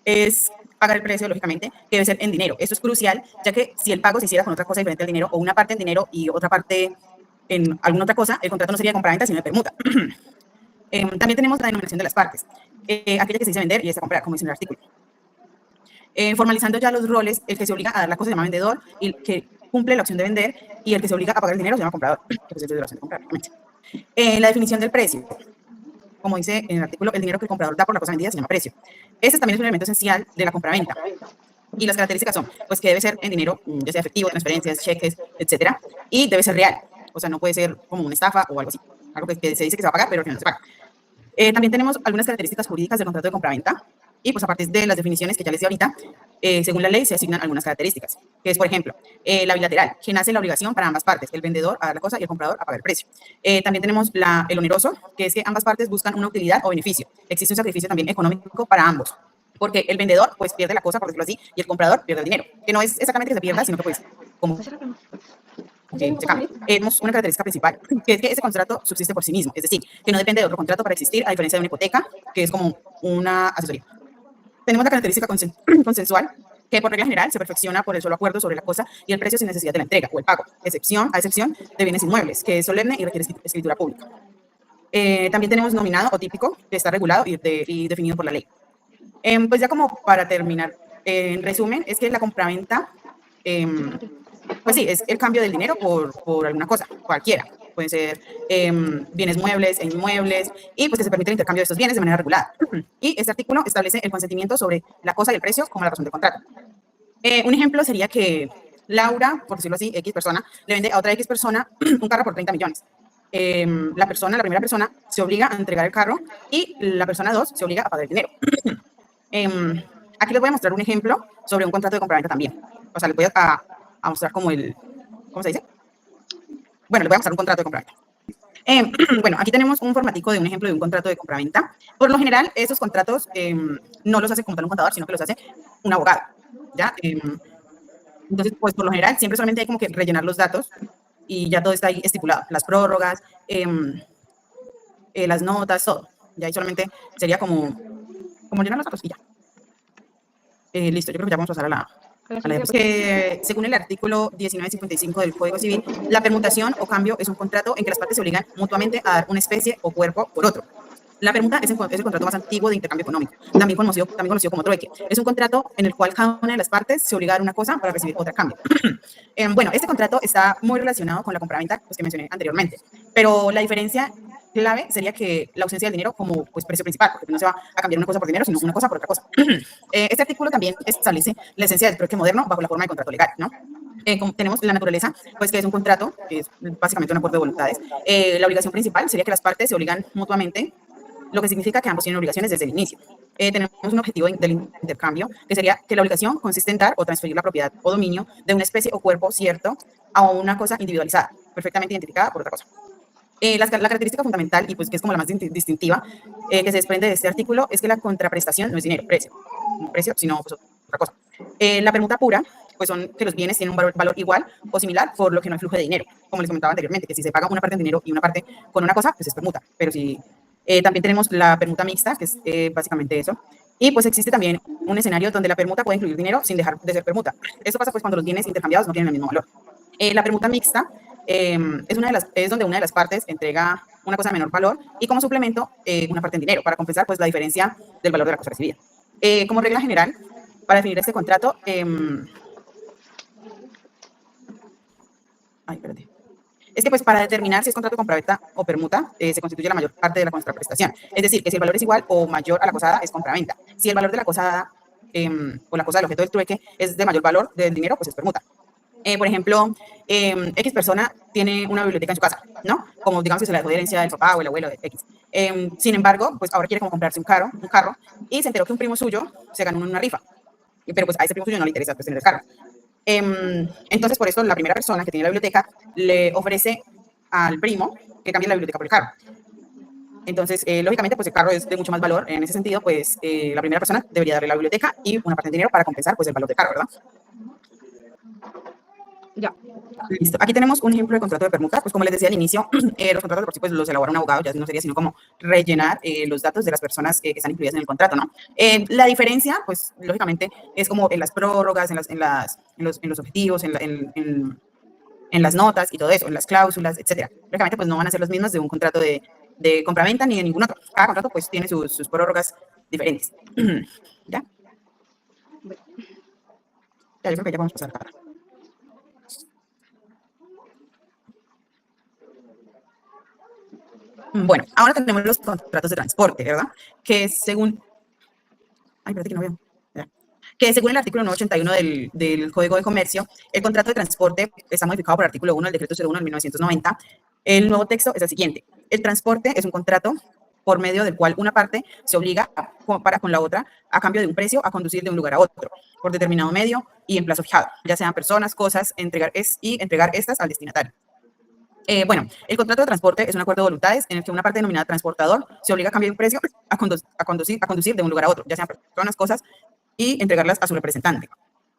es pagar el precio, lógicamente, que debe ser en dinero. Esto es crucial, ya que si el pago se hiciera con otra cosa diferente al dinero, o una parte en dinero y otra parte en alguna otra cosa, el contrato no sería de compraventa, sino de permuta. También tenemos la denominación de las partes, aquella que se dice vender y esta comprar, como dice el artículo. Formalizando ya los roles, el que se obliga a dar la cosa se llama vendedor, y el que cumple la opción de vender, y el que se obliga a pagar el dinero se llama comprador, que pues es de la opción de comprar, obviamente. La definición del precio. Como dice en el artículo, el dinero que el comprador da por la cosa vendida se llama precio. Este también es un elemento esencial de la compraventa. Y las características son, pues que debe ser en dinero, ya sea efectivo, transferencias, cheques, etcétera, y debe ser real. O sea, no puede ser como una estafa o algo así. Algo que se dice que se va a pagar, pero al final no se paga. También tenemos algunas características jurídicas del contrato de compraventa. Y pues aparte de las definiciones que ya les di ahorita, según la ley se asignan algunas características, que es, por ejemplo, la bilateral, que nace la obligación para ambas partes, el vendedor a dar la cosa y el comprador a pagar el precio. También tenemos el oneroso, que es que ambas partes buscan una utilidad o beneficio. Existe un sacrificio también económico para ambos, porque el vendedor pues pierde la cosa, por decirlo así, y el comprador pierde el dinero, que no es exactamente que se pierda, sino que pues como se cambia. Tenemos una característica principal, que es que ese contrato subsiste por sí mismo, es decir, que no depende de otro contrato para existir, a diferencia de una hipoteca, que es como una asesoría. Tenemos la característica consensual, que por regla general se perfecciona por el solo acuerdo sobre la cosa y el precio sin necesidad de la entrega o el pago, a excepción de bienes inmuebles, que es solemne y requiere escritura pública. También tenemos nominado o típico, que está regulado y definido por la ley. Pues ya como para terminar, en resumen, es que la compraventa, pues sí, es el cambio del dinero por alguna cosa, cualquiera. Pueden ser bienes muebles e inmuebles, y pues que se permite el intercambio de estos bienes de manera regulada. Y este artículo establece el consentimiento sobre la cosa y el precio como la razón del contrato. Un ejemplo sería que Laura, por decirlo así, X persona, le vende a otra X persona un carro por 30 millones. La primera persona, se obliga a entregar el carro y la persona 2 se obliga a pagar el dinero. Aquí les voy a mostrar un ejemplo sobre un contrato de compraventa también. O sea, les voy a mostrar como ¿cómo se dice? Bueno, les voy a mostrar un contrato de compraventa. Bueno, aquí tenemos un formatico de un ejemplo de un contrato de compraventa. Por lo general, esos contratos no los hace como tal un contador, sino que los hace un abogado, ¿ya? Entonces, pues por lo general, siempre solamente hay como que rellenar los datos y ya todo está ahí estipulado. Las prórrogas, las notas, todo. Ya ahí solamente sería como llenar los datos y ya. Listo, yo creo que ya vamos a pasar a la que, según el artículo 1955 del Código Civil, la permutación o cambio es un contrato en que las partes se obligan mutuamente a dar una especie o cuerpo por otro. La permuta es el contrato más antiguo de intercambio económico, también conocido como trueque. Es un contrato en el cual cada una de las partes se obliga a dar una cosa para recibir otra a cambio. Bueno, este contrato está muy relacionado con la compraventa, pues, que mencioné anteriormente, pero la diferencia clave sería que la ausencia del dinero como pues precio principal, porque no se va a cambiar una cosa por dinero, sino una cosa por otra cosa. Este artículo también establece la esencia del trueque moderno bajo la forma de contrato legal, ¿no? Como tenemos la naturaleza, pues que es un contrato, que es básicamente un acuerdo de voluntades. La obligación principal sería que las partes se obligan mutuamente, lo que significa que ambos tienen obligaciones desde el inicio. Tenemos un objetivo del intercambio, que sería que la obligación consiste en dar o transferir la propiedad o dominio de una especie o cuerpo cierto a una cosa individualizada, perfectamente identificada por otra cosa. La característica fundamental, y pues que es como la más distintiva, que se desprende de este artículo, es que la contraprestación no es dinero, precio, sino pues, otra cosa. La permuta pura, pues son que los bienes tienen un valor igual o similar, por lo que no hay flujo de dinero, como les comentaba anteriormente, que si se paga una parte en dinero y una parte con una cosa, pues es permuta, pero si también tenemos la permuta mixta, que es básicamente eso. Y pues existe también un escenario donde la permuta puede incluir dinero sin dejar de ser permuta. Esto pasa pues cuando los bienes intercambiados no tienen el mismo valor. La permuta mixta es donde una de las partes entrega una cosa de menor valor y como suplemento una parte en dinero para compensar pues la diferencia del valor de la cosa recibida. Como regla general, para definir este contrato, es que pues para determinar si es contrato de compraventa o permuta, se constituye la mayor parte de la contraprestación. Es decir, que si el valor es igual o mayor a la cosa dada, es compraventa. Si el valor de la cosa dada o la cosa del objeto del trueque es de mayor valor del dinero, pues es permuta. Por ejemplo, X persona tiene una biblioteca en su casa, ¿no? Como digamos que se la dejó de herencia del papá o el abuelo de X. Sin embargo, pues ahora quiere como comprarse un carro, y se enteró que un primo suyo se ganó una rifa. Pero pues a ese primo suyo no le interesa pues, tener el carro. Entonces, por esto, la primera persona que tiene la biblioteca le ofrece al primo que cambie la biblioteca por el carro. Entonces, lógicamente, pues el carro es de mucho más valor. En ese sentido, pues la primera persona debería darle la biblioteca y una parte de dinero para compensar pues el valor del carro, ¿verdad? Ya. Listo. Aquí tenemos un ejemplo de contrato de permuta. Pues como les decía al inicio, los contratos de por sí pues los elabora un abogado, ya no sería sino como rellenar los datos de las personas que están incluidas en el contrato, ¿no? La diferencia, pues lógicamente, es como en las prórrogas, en los objetivos, en las notas y todo eso, en las cláusulas, etcétera. Lógicamente, pues no van a ser los mismos de un contrato de compraventa ni de ningún otro. Cada contrato pues tiene sus prórrogas diferentes. ¿Ya? Ya, yo creo que ya vamos a pasar acá. Bueno, ahora tenemos los contratos de transporte, ¿verdad? Que según... Ay, espérate que no veo. Ya. Que según el artículo 981 del Código de Comercio, el contrato de transporte está modificado por el artículo 1 del decreto 01 de 1990. El nuevo texto es el siguiente. El transporte es un contrato por medio del cual una parte se obliga para con la otra a cambio de un precio a conducir de un lugar a otro por determinado medio y en plazo fijado, ya sean personas, cosas, entregar estas al destinatario. Bueno, el contrato de transporte es un acuerdo de voluntades en el que una parte denominada transportador se obliga a cambiar un precio a conducir de un lugar a otro, ya sean personas, cosas, y entregarlas a su representante.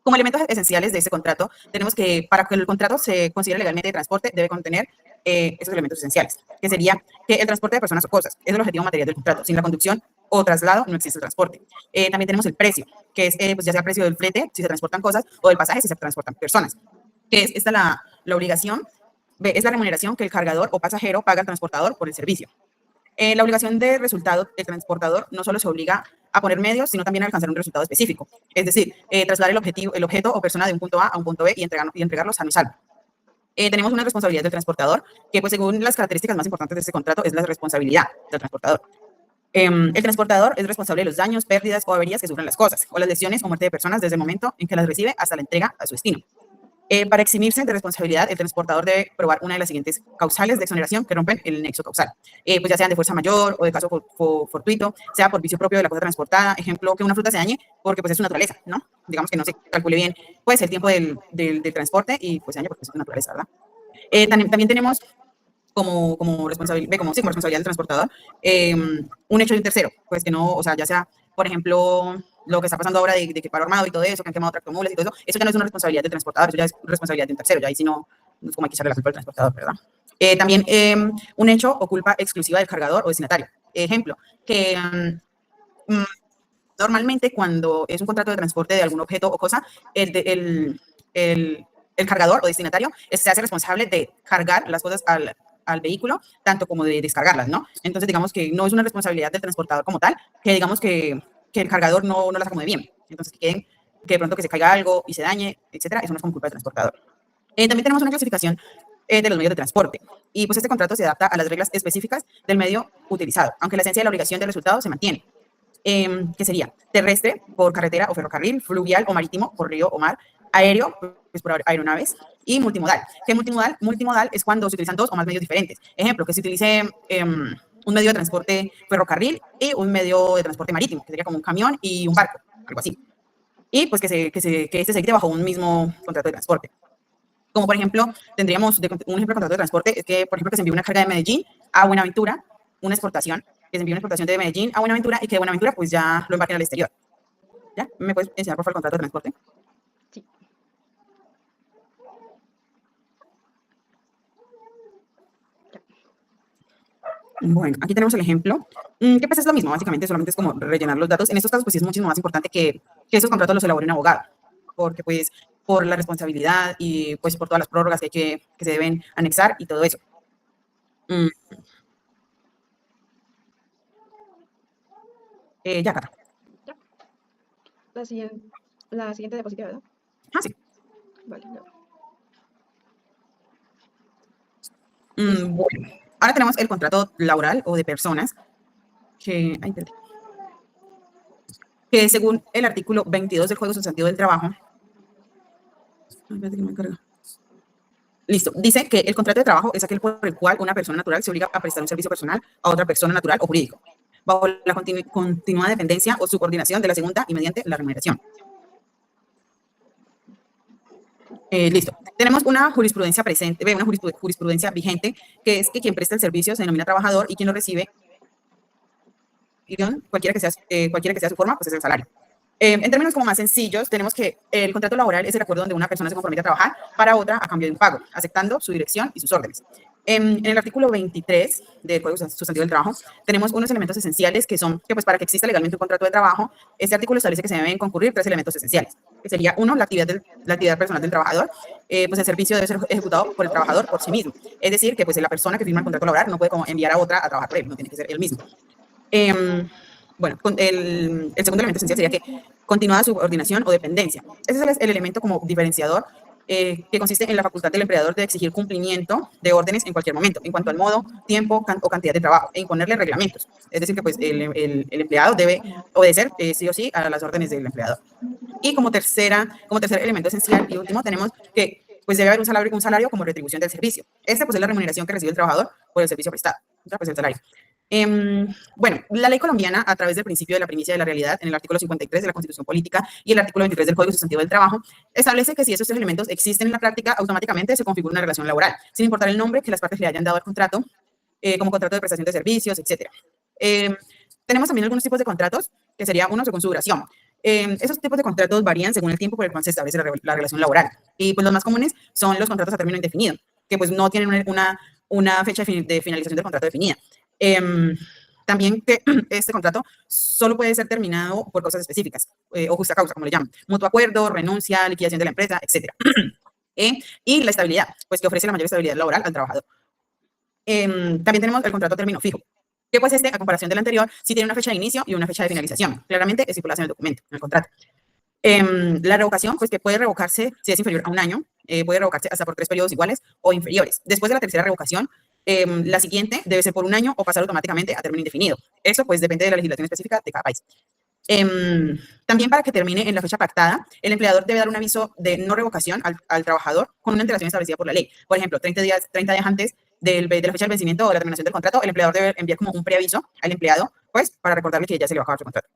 Como elementos esenciales de este contrato, tenemos que para que el contrato se considere legalmente de transporte, debe contener esos elementos esenciales, que sería que el transporte de personas o cosas es el objetivo material del contrato. Sin la conducción o traslado no existe el transporte. También tenemos el precio, que es pues ya sea el precio del flete, si se transportan cosas, o del pasaje, si se transportan personas. Que es esta la obligación, es la remuneración que el cargador o pasajero paga al transportador por el servicio. La obligación de resultado del transportador no solo se obliga a poner medios, sino también a alcanzar un resultado específico. Es decir, trasladar el objeto o persona de un punto A a un punto B y entregarlos sano y salvo. Tenemos una responsabilidad del transportador, que pues según las características más importantes de este contrato es la responsabilidad del transportador. El transportador es responsable de los daños, pérdidas o averías que sufren las cosas, o las lesiones o muerte de personas desde el momento en que las recibe hasta la entrega a su destino. Para eximirse de responsabilidad, el transportador debe probar una de las siguientes causales de exoneración que rompen el nexo causal, pues ya sean de fuerza mayor o de caso fortuito, sea por vicio propio de la cosa transportada, ejemplo, que una fruta se dañe porque pues es su naturaleza, ¿no? Digamos que no se calcule bien pues el tiempo del transporte y pues se dañe porque es su naturaleza, ¿verdad? También tenemos como responsabilidad del transportador un hecho de un tercero, pues que no, o sea, ya sea, por ejemplo, lo que está pasando ahora de que paro armado y todo eso, que han quemado tractomulas y todo eso ya no es una responsabilidad del transportador, eso ya es responsabilidad de un tercero, ya ahí sí no es como hay que echarle la culpa al transportador, ¿verdad? También un hecho o culpa exclusiva del cargador o destinatario. Ejemplo, que normalmente cuando es un contrato de transporte de algún objeto o cosa, el cargador o destinatario se hace responsable de cargar las cosas al vehículo, tanto como de descargarlas, ¿no? Entonces, digamos que no es una responsabilidad del transportador como tal, que digamos que el cargador no las acomode bien. Entonces, que de pronto que se caiga algo y se dañe, etcétera, eso no es como culpa del transportador. También tenemos una clasificación de los medios de transporte. Y pues este contrato se adapta a las reglas específicas del medio utilizado, aunque la esencia de la obligación de resultado se mantiene. Que sería terrestre, por carretera o ferrocarril, fluvial o marítimo, por río o mar, aéreo, pues por aeronaves, y multimodal. Que multimodal es cuando se utilizan dos o más medios diferentes. Ejemplo, que se utilice un medio de transporte ferrocarril y un medio de transporte marítimo, que sería como un camión y un barco, algo así. Y pues que este se quite bajo un mismo contrato de transporte. Como por ejemplo, tendríamos un ejemplo de contrato de transporte, es que por ejemplo que se envíe una carga de Medellín a Buenaventura, una exportación, que se envíe una exportación de Medellín a Buenaventura y que de Buenaventura pues ya lo embarquen al exterior. ¿Ya? ¿Me puedes enseñar por favor el contrato de transporte? Sí. Bueno, aquí tenemos el ejemplo, que pues es lo mismo, básicamente solamente es como rellenar los datos. En estos casos pues sí es muchísimo más importante que esos contratos los elabore un abogado, porque pues por la responsabilidad y pues por todas las prórrogas que se deben anexar y todo eso. Ya, Cata. La siguiente diapositiva, ¿verdad? Ah, sí. Vale, ya. Bueno, ahora tenemos el contrato laboral o de personas que según el artículo 22 del Código Sustantivo del Trabajo, listo, dice que el contrato de trabajo es aquel por el cual una persona natural se obliga a prestar un servicio personal a otra persona natural o jurídico, bajo la continua dependencia o subordinación de la segunda y mediante la remuneración. Listo. Tenemos una jurisprudencia presente, una jurisprudencia vigente, que es que quien presta el servicio se denomina trabajador y quien lo recibe, cualquiera que sea su forma, pues es el salario. En términos como más sencillos, tenemos que el contrato laboral es el acuerdo donde una persona se compromete a trabajar para otra a cambio de un pago, aceptando su dirección y sus órdenes. En el artículo 23 del Código Sustantivo del Trabajo tenemos unos elementos esenciales que son que pues para que exista legalmente un contrato de trabajo, este artículo establece que se deben concurrir 3 elementos esenciales, que sería uno, la actividad personal del trabajador, pues el servicio debe ser ejecutado por el trabajador por sí mismo, es decir, que pues la persona que firma el contrato laboral no puede como enviar a otra a trabajar por él, no tiene que ser él mismo. Bueno, el segundo elemento esencial sería que continuada subordinación o dependencia. Ese es el elemento como diferenciador que consiste en la facultad del empleador de exigir cumplimiento de órdenes en cualquier momento, en cuanto al modo, tiempo o cantidad de trabajo, e imponerle reglamentos. Es decir, que pues, el empleado debe obedecer sí o sí a las órdenes del empleador. Y como tercer elemento esencial y último, tenemos que pues debe haber un salario como retribución del servicio. Esta pues es la remuneración que recibe el trabajador por el servicio prestado. Pues el salario. Bueno, la ley colombiana, a través del principio de la primicia de la realidad, en el artículo 53 de la Constitución Política y el artículo 23 del Código Sustantivo del Trabajo, establece que si esos tres elementos existen en la práctica, automáticamente se configura una relación laboral, sin importar el nombre que las partes le hayan dado al contrato, como contrato de prestación de servicios, etc. Tenemos también algunos tipos de contratos, que sería uno según su duración. Esos tipos de contratos varían según el tiempo por el cual se establece la relación laboral. Y pues los más comunes son los contratos a término indefinido, que pues no tienen una fecha de finalización del contrato definida. También que este contrato solo puede ser terminado por causas específicas o justa causa, como le llaman, mutuo acuerdo, renuncia, liquidación de la empresa, etc. Y la estabilidad, pues que ofrece la mayor estabilidad laboral al trabajador. También tenemos el contrato a término fijo, que pues a comparación del anterior, sí tiene una fecha de inicio y una fecha de finalización, claramente estipuladas en el documento, en el contrato. La revocación, pues que puede revocarse si es inferior a un año, puede revocarse hasta por 3 periodos iguales o inferiores. Después de la tercera revocación, la siguiente debe ser por un año o pasar automáticamente a término indefinido. Eso pues depende de la legislación específica de cada país. También para que termine en la fecha pactada, el empleador debe dar un aviso de no revocación al trabajador con una antelación establecida por la ley. Por ejemplo, 30 días antes de la fecha del vencimiento o de la terminación del contrato, el empleador debe enviar como un preaviso al empleado, pues para recordarle que ya se le va a acabar su contrato.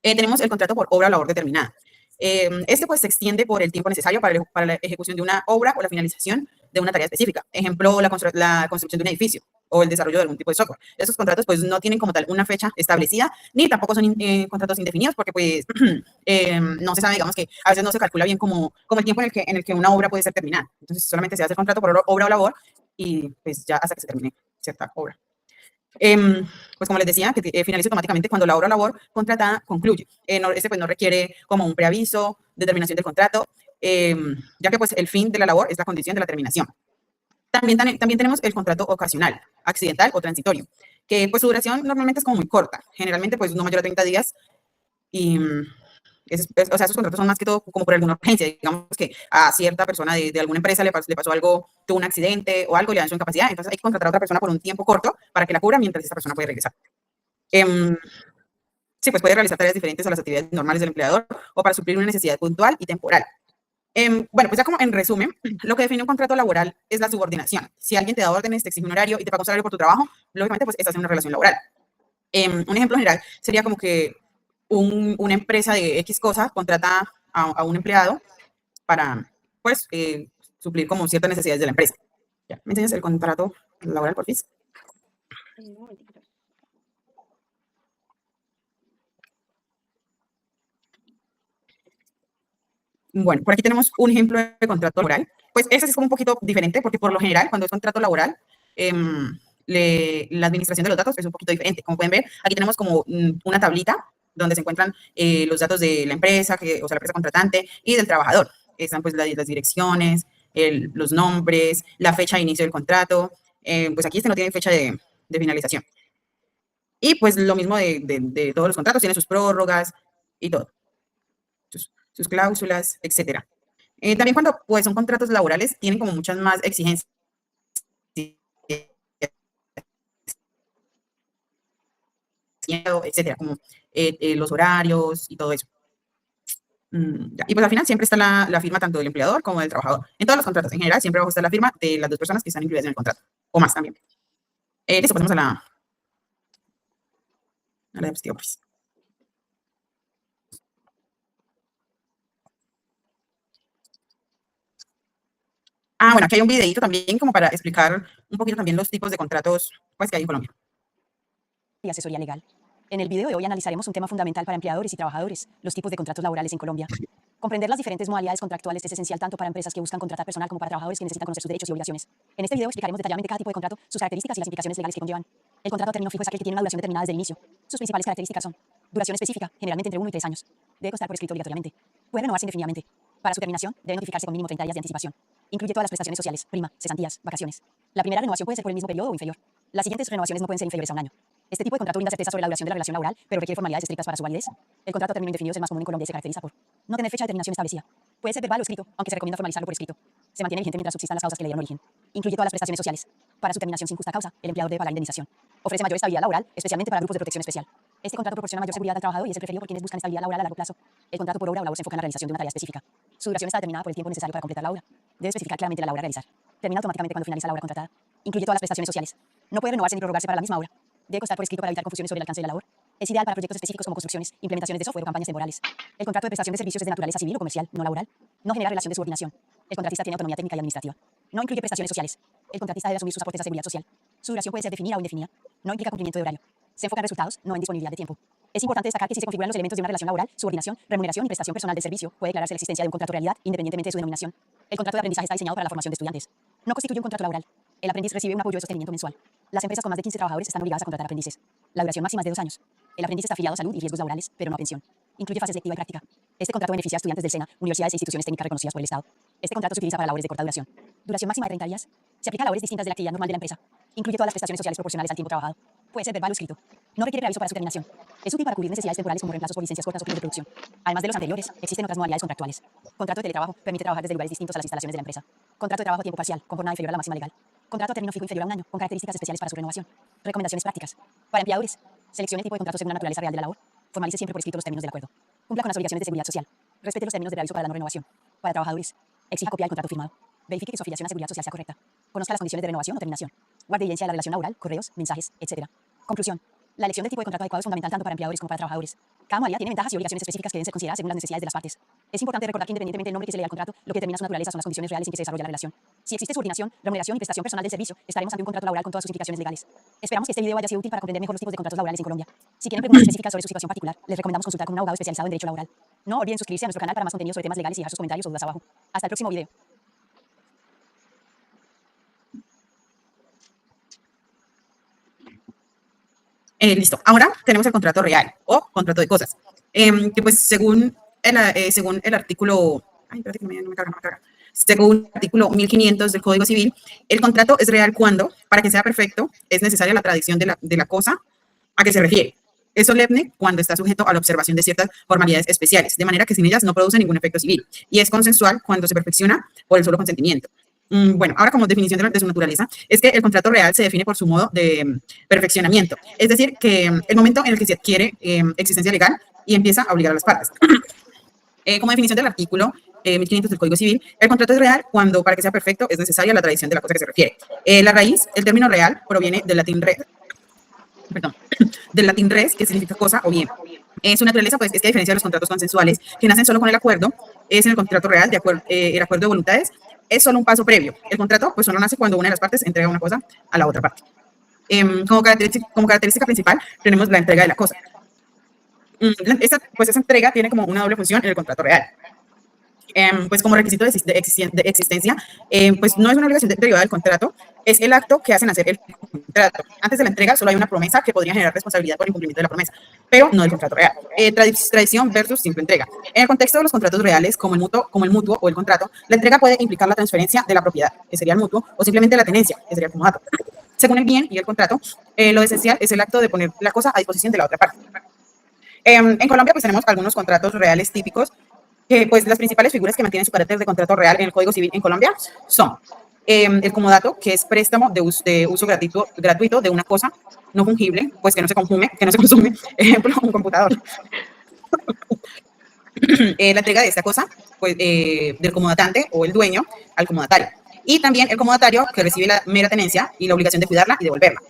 Tenemos el contrato por obra o labor determinada. Este pues se extiende por el tiempo necesario para la ejecución de una obra o la finalización de una tarea específica. Ejemplo, la construcción de un edificio o el desarrollo de algún tipo de software. Estos contratos pues no tienen como tal una fecha establecida, ni tampoco son contratos indefinidos, porque pues no se sabe, digamos que a veces no se calcula bien como el tiempo en el que una obra puede ser terminada. Entonces solamente se hace el contrato por obra o labor y pues ya hasta que se termine cierta obra. Pues como les decía, que finaliza automáticamente cuando la obra o labor contratada concluye. Este pues no requiere como un preaviso de terminación del contrato, ya que pues el fin de la labor es la condición de la terminación. También tenemos el contrato ocasional, accidental o transitorio, que pues su duración normalmente es como muy corta, generalmente pues no mayor a 30 días y o sea, esos contratos son más que todo como por alguna urgencia, digamos que a cierta persona de alguna empresa le pasó algo, tuvo un accidente o algo y le dan su incapacidad, entonces hay que contratar a otra persona por un tiempo corto para que la cubra mientras esta persona puede regresar. Sí, pues puede realizar tareas diferentes a las actividades normales del empleador o para suplir una necesidad puntual y temporal. Bueno, pues ya como en resumen, lo que define un contrato laboral es la subordinación. Si alguien te da órdenes, te exige un horario y te paga un salario por tu trabajo, lógicamente pues estás en una relación laboral. Un ejemplo general sería como que una empresa de X cosa contrata a un empleado para, pues, suplir como ciertas necesidades de la empresa. Ya, ¿me enseñas el contrato laboral, por fin? Un momentito. Bueno, por aquí tenemos un ejemplo de contrato laboral. Pues ese es como un poquito diferente porque por lo general cuando es contrato laboral, la administración de los datos es un poquito diferente. Como pueden ver, aquí tenemos como una tablita donde se encuentran los datos de la empresa, o sea, la empresa contratante y del trabajador. Están pues las direcciones, los nombres, la fecha de inicio del contrato. Pues aquí este no tiene fecha de finalización. Y pues lo mismo de todos los contratos, tiene sus prórrogas y todo. Sus cláusulas, etcétera. También cuando pues, son contratos laborales, tienen como muchas más exigencias, etcétera, como los horarios y todo eso. Y pues al final siempre está la firma tanto del empleador como del trabajador. En todos los contratos, en general, siempre va a estar la firma de las dos personas que están incluidas en el contrato, o más también. Listo, pasemos a la diapositiva, pues. bueno, aquí hay un videito también como para explicar un poquito también los tipos de contratos pues, que hay en Colombia. Y asesoría legal. En el video de hoy analizaremos un tema fundamental para empleadores y trabajadores, los tipos de contratos laborales en Colombia. Comprender las diferentes modalidades contractuales es esencial tanto para empresas que buscan contratar personal como para trabajadores que necesitan conocer sus derechos y obligaciones. En este video explicaremos detalladamente cada tipo de contrato, sus características y las implicaciones legales que conllevan. El contrato a término fijo es aquel que tiene una duración determinada desde el inicio. Sus principales características son: duración específica, generalmente entre 1 y 3 años. Debe constar por escrito obligatoriamente. Puede renovarse indefinidamente. Para su terminación, debe notificarse con mínimo 30 días de anticipación. Incluye todas las prestaciones sociales, prima, cesantías, vacaciones. La primera renovación puede ser por el mismo periodo o inferior. Las siguientes renovaciones no pueden ser inferiores a un año. Este tipo de contrato brinda certeza sobre la duración de la relación laboral, pero requiere formalidades estrictas para su validez. El contrato a término indefinido es el más común en Colombia y se caracteriza por no tener fecha de terminación establecida. Puede ser verbal o escrito, aunque se recomienda formalizarlo por escrito. Se mantiene vigente mientras subsistan las causas que le dieron origen. Incluye todas las prestaciones sociales. Para su terminación sin justa causa, el empleador debe pagar indemnización. Ofrece mayor estabilidad laboral, especialmente para grupos de protección especial. Este contrato proporciona mayor seguridad al trabajador y es el preferido por quienes buscan estabilidad laboral a largo plazo. El contrato por obra o labor se enfoca en la realización de una tarea específica. Su duración está determinada por el tiempo necesario para completar la obra. Debe especificar claramente la labor a realizar. Termina automáticamente cuando finaliza la obra contratada. Incluye todas las prestaciones sociales. No puede renovarse ni prorrogarse para la misma obra. Debe constar por escrito para evitar confusiones sobre el alcance de la labor. Es ideal para proyectos específicos como construcciones, implementaciones de software o campañas temporales. El contrato de prestación de servicios es de naturaleza civil o comercial, no laboral. No genera relación de subordinación. El contratista tiene autonomía técnica y administrativa. No incluye prestaciones sociales. El contratista debe asumir sus aportes a seguridad social. Su duración puede ser definida o indefinida. No implica cumplimiento de horario. Se enfoca en resultados, no en disponibilidad de tiempo. Es importante destacar que si se configuran los elementos de una relación laboral, subordinación, remuneración y prestación personal del servicio, puede declararse la existencia de un contrato de realidad, independientemente de su denominación. El contrato de aprendizaje está diseñado para la formación de estudiantes. No constituye un contrato laboral. El aprendiz recibe un apoyo de sostenimiento mensual. Las empresas con más de 15 trabajadores están obligadas a contratar aprendices. La duración máxima es de 2 años. El aprendiz está afiliado a salud y riesgos laborales, pero no a pensión. Incluye fases lectiva y práctica. Este contrato beneficia a estudiantes del SENA, universidades e instituciones técnicas reconocidas por el Estado. Este contrato se utiliza para labores de corta duración. Duración máxima de 30 días. Se aplica a labores distintas de la actividad normal de la empresa. Incluye todas las prestaciones sociales proporcionales al tiempo trabajado. Puede ser verbal o escrito. No requiere preaviso para su terminación. Es útil para cubrir necesidades temporales como reemplazos por licencias cortas o fines de producción. Además de los anteriores, existen otras modalidades contractuales. Contrato de teletrabajo permite trabajar desde lugares distintos a las instalaciones de la empresa. Contrato de trabajo a tiempo parcial con jornada inferior a la máxima legal. Contrato a término fijo inferior a un año con características especiales para su renovación. Recomendaciones prácticas. Para empleadores, seleccione el tipo de contrato según la naturaleza real de la labor. Formalice siempre por escrito los términos del acuerdo. Cumpla con las obligaciones de seguridad social. Respete los términos de preaviso para la no renovación. Para trabajadores, exija copia del contrato firmado. Verifique que su afiliación a seguridad social sea correcta. Conozca las condiciones de renovación o terminación. Guarde evidencia de la relación laboral, correos, mensajes, etc. Conclusión. La elección del tipo de contrato adecuado es fundamental tanto para empleadores como para trabajadores. Cada modalidad tiene ventajas y obligaciones específicas que deben ser consideradas según las necesidades de las partes. Es importante recordar que independientemente del nombre que se le dé al contrato, lo que determina su naturaleza son las condiciones reales en que se desarrolla la relación. Si existe subordinación, remuneración y prestación personal del servicio, estaremos ante un contrato laboral con todas sus implicaciones legales. Esperamos que este video haya sido útil para comprender mejor los tipos de contratos laborales en Colombia. Si tienen preguntas específicas sobre su situación particular, les recomendamos consultar con un abogado especializado en derecho laboral. No olviden suscribirse a nuestro canal para más contenido sobre temas legales y dejar sus comentarios o dudas abajo. Hasta el próximo video. Listo. Ahora tenemos el contrato real o contrato de cosas. Que pues según el artículo, ay, espérate que no me carga. Según el artículo 1500 del Código Civil, el contrato es real cuando, para que sea perfecto, es necesaria la tradición de la cosa a que se refiere. Es solemne cuando está sujeto a la observación de ciertas formalidades especiales, de manera que sin ellas no produce ningún efecto civil. Y es consensual cuando se perfecciona por el solo consentimiento. Bueno, ahora como definición de su naturaleza, es que el contrato real se define por su modo de perfeccionamiento. Es decir, que el momento en el que se adquiere existencia legal y empieza a obligar a las partes. Como definición del artículo 1500 del Código Civil, el contrato es real cuando, para que sea perfecto, es necesaria la tradición de la cosa que se refiere. La raíz, el término real, proviene del latín res, que significa cosa o bien. Su naturaleza, pues, es que a diferencia de los contratos consensuales, que nacen solo con el acuerdo, es en el contrato real, el acuerdo de voluntades es solo un paso previo. El contrato, pues, solo nace cuando una de las partes entrega una cosa a la otra parte. Como característica principal, tenemos la entrega de la cosa. Esa entrega tiene como una doble función en el contrato real. Pues como requisito de existencia, pues no es una obligación derivada del contrato, es el acto que hacen hacer el contrato. Antes de la entrega solo hay una promesa que podría generar responsabilidad por incumplimiento de la promesa, pero no del contrato real. Tradición versus simple entrega. En el contexto de los contratos reales, como el mutuo o el contrato, la entrega puede implicar la transferencia de la propiedad, que sería el mutuo, o simplemente la tenencia, que sería el comodato. Según el bien y el contrato, lo esencial es el acto de poner la cosa a disposición de la otra parte. En Colombia, pues tenemos algunos contratos reales típicos, que pues las principales figuras que mantienen su carácter de contrato real en el Código Civil en Colombia son el comodato, que es préstamo de uso gratuito de una cosa no fungible, pues que no se consume, ejemplo, un computador. La entrega de esta cosa, pues, del comodatante o el dueño al comodatario. Y también el comodatario, que recibe la mera tenencia y la obligación de cuidarla y devolverla.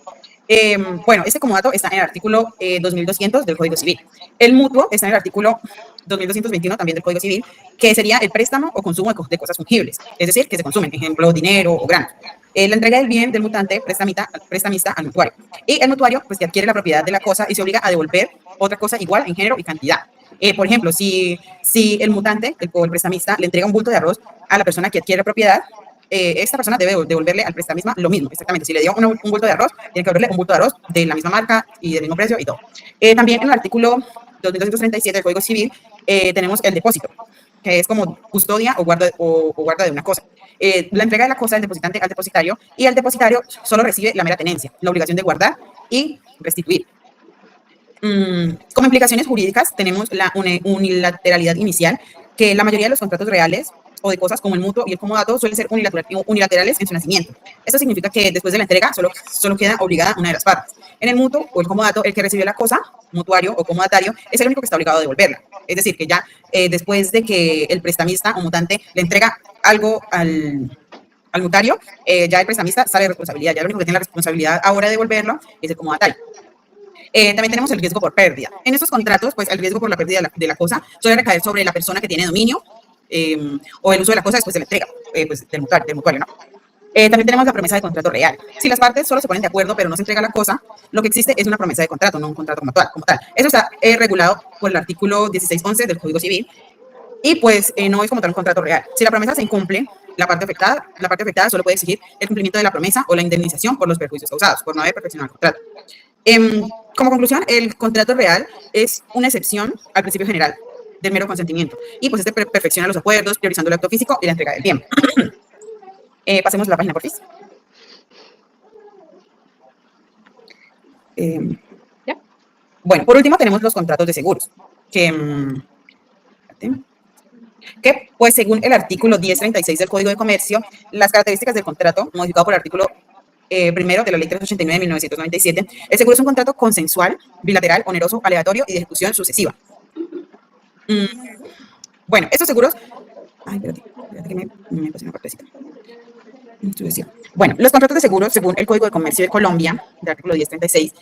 Bueno, este comodato está en el artículo 2200 del Código Civil. El mutuo está en el artículo 2221 también del Código Civil, que sería el préstamo o consumo de cosas fungibles, es decir, que se consumen, ejemplo, dinero o granos. La entrega del bien del mutante prestamista al mutuario. Y el mutuario, pues, que adquiere la propiedad de la cosa y se obliga a devolver otra cosa igual en género y cantidad. Por ejemplo, si el mutante o el prestamista le entrega un bulto de arroz a la persona que adquiere la propiedad, esta persona debe devolverle al prestamista lo mismo, exactamente. Si le dio un bulto de arroz, tiene que devolverle un bulto de arroz de la misma marca y del mismo precio y todo. También en el artículo 2237 del Código Civil tenemos el depósito, que es como custodia o guarda de una cosa. La entrega de la cosa del depositante al depositario, y el depositario solo recibe la mera tenencia, la obligación de guardar y restituir. Como implicaciones jurídicas tenemos la unilateralidad inicial, que la mayoría de los contratos reales o de cosas como el mutuo y el comodato suelen ser unilaterales en su nacimiento. Esto significa que después de la entrega solo queda obligada una de las partes. En el mutuo o el comodato, el que recibió la cosa, mutuario o comodatario, es el único que está obligado a devolverla. Es decir, que ya después de que el prestamista o mutante le entrega algo al mutario, ya el prestamista sale de responsabilidad. Ya el único que tiene la responsabilidad ahora de devolverlo es el comodatario. También tenemos el riesgo por pérdida. En estos contratos, pues el riesgo por la pérdida de la cosa suele recaer sobre la persona que tiene dominio o el uso de la cosa después de la entrega pues, del mutuario, ¿no? También tenemos la promesa de contrato real. Si las partes solo se ponen de acuerdo, pero no se entrega la cosa, lo que existe es una promesa de contrato, no un contrato como tal. Eso está regulado por el artículo 1611 del Código Civil y pues no es como tal un contrato real. Si la promesa se incumple, la parte afectada solo puede exigir el cumplimiento de la promesa o la indemnización por los perjuicios causados, por no haber perfeccionado el contrato. Como conclusión, el contrato real es una excepción al principio general del mero consentimiento y pues este perfecciona los acuerdos, priorizando el acto físico y la entrega del bien. Pasemos la página, por favor. ¿Ya? Bueno, por último tenemos los contratos de seguros, que pues según el artículo 1036 del Código de Comercio, las características del contrato, modificado por el artículo primero de la Ley 389 de 1997, el seguro es un contrato consensual, bilateral, oneroso, aleatorio y de ejecución sucesiva. Bueno, estos seguros... Ay, espérate que me pasé una partecita. Bueno, los contratos de seguro, según el Código de Comercio de Colombia, del artículo 1036,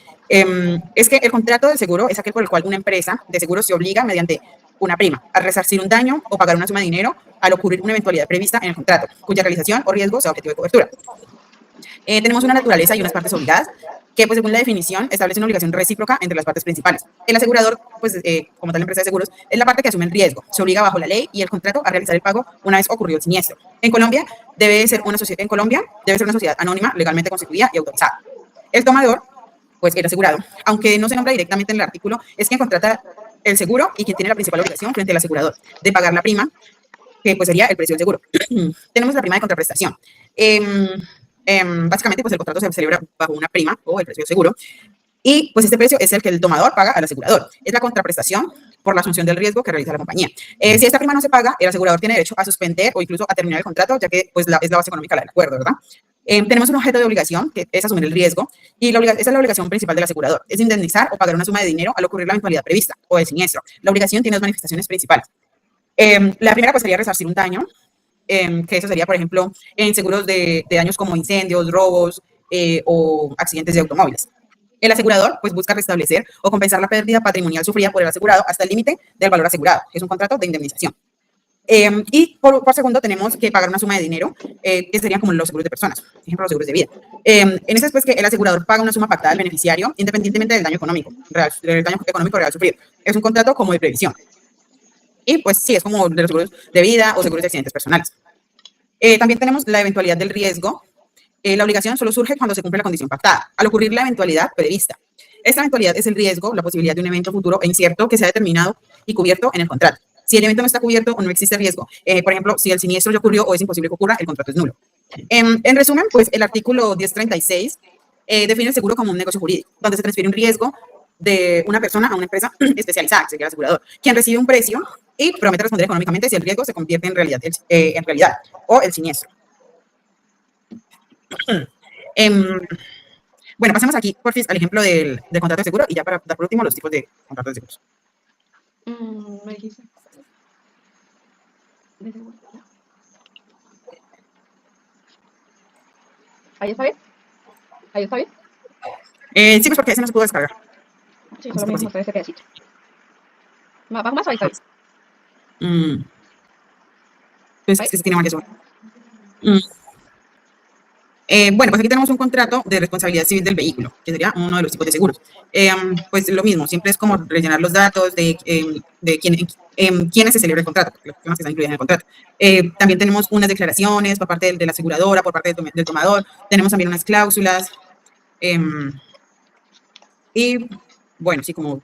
es que el contrato de seguro es aquel por el cual una empresa de seguro se obliga mediante una prima a resarcir un daño o pagar una suma de dinero al ocurrir una eventualidad prevista en el contrato, cuya realización o riesgo sea objetivo de cobertura. Tenemos una naturaleza y unas partes obligadas que, pues, según la definición, establece una obligación recíproca entre las partes principales. El asegurador, pues, como tal, la empresa de seguros, es la parte que asume el riesgo. Se obliga bajo la ley y el contrato a realizar el pago una vez ocurrido el siniestro. En Colombia debe ser una sociedad anónima, legalmente constituida y autorizada. El tomador, pues, el asegurado, aunque no se nombra directamente en el artículo, es quien contrata el seguro y quien tiene la principal obligación frente al asegurador de pagar la prima, que pues sería el precio del seguro. Tenemos la prima de contraprestación. Básicamente, pues el contrato se celebra bajo una prima o el precio del seguro, y pues este precio es el que el tomador paga al asegurador. Es la contraprestación por la asunción del riesgo que realiza la compañía. Si esta prima no se paga, el asegurador tiene derecho a suspender o incluso a terminar el contrato, ya que pues es la base económica del acuerdo, ¿verdad? Tenemos un objeto de obligación, que es asumir el riesgo, y esa es la obligación principal del asegurador, es indemnizar o pagar una suma de dinero al ocurrir la eventualidad prevista o el siniestro. La obligación tiene dos manifestaciones principales. La primera pues sería resarcir un daño, que eso sería, por ejemplo, en seguros de daños como incendios, robos o accidentes de automóviles. El asegurador pues busca restablecer o compensar la pérdida patrimonial sufrida por el asegurado hasta el límite del valor asegurado, que es un contrato de indemnización. Y por segundo tenemos que pagar una suma de dinero, que serían como los seguros de personas, por ejemplo, los seguros de vida. En ese es pues que el asegurador paga una suma pactada al beneficiario independientemente del daño económico real sufrido. Es un contrato como de previsión. Y pues sí, es como de los seguros de vida o seguros de accidentes personales. También tenemos la eventualidad del riesgo. La obligación solo surge cuando se cumple la condición pactada, al ocurrir la eventualidad prevista. Esta eventualidad es el riesgo, la posibilidad de un evento futuro e incierto que sea determinado y cubierto en el contrato. Si el evento no está cubierto o no existe riesgo, por ejemplo, si el siniestro ya ocurrió o es imposible que ocurra, el contrato es nulo. En resumen, pues el artículo 1036 define el seguro como un negocio jurídico, donde se transfiere un riesgo de una persona a una empresa especializada, que sería el asegurador, quien recibe un precio y promete responder económicamente si el riesgo se convierte en realidad o el siniestro. Bueno, pasemos aquí, porfis, al ejemplo del contrato de seguro y ya para dar por último los tipos de contratos de seguros. Me dijiste. ¿De seguro? ¿Ahí está bien? ¿Ahí está bien? Sí, pues porque ese no se pudo descargar. Sí, Ese solo me tocó así. mostrar este pedacito. ¿Va más ahí? Mm, pues ¿Ahí? es que tiene varias horas. Mm, bueno, pues aquí tenemos un contrato de responsabilidad civil del vehículo, que sería uno de los tipos de seguros. Pues lo mismo, siempre es como rellenar los datos de quiénes se celebra el contrato, porque los temas que están incluidos en el contrato. También tenemos unas declaraciones por parte de la aseguradora, por parte del tomador. Tenemos también unas cláusulas. em, y bueno, sí, como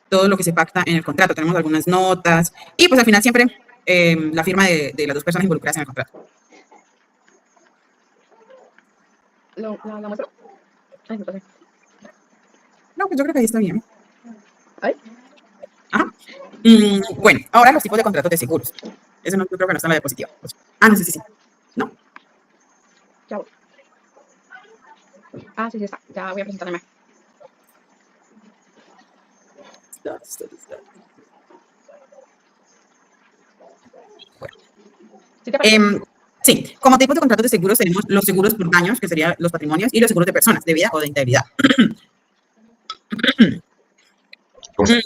todo lo que se pacta en el contrato. Tenemos algunas notas. Y pues al final siempre la firma de las dos personas involucradas en el contrato. ¿La muestro? Ay, me pasé. No, pues yo creo que ahí está bien. ¿Ahí? Ajá. Bueno, ahora los tipos de contratos de seguros. Eso no, yo creo que no está en la diapositiva. No sé si sí. No. Ya voy. Ah, sí, sí está. Ya voy a presentarme. ¿Sí te parece? Sí, como tipos de contratos de seguros tenemos los seguros por daños, que serían los patrimonios, y los seguros de personas, de vida o de integridad.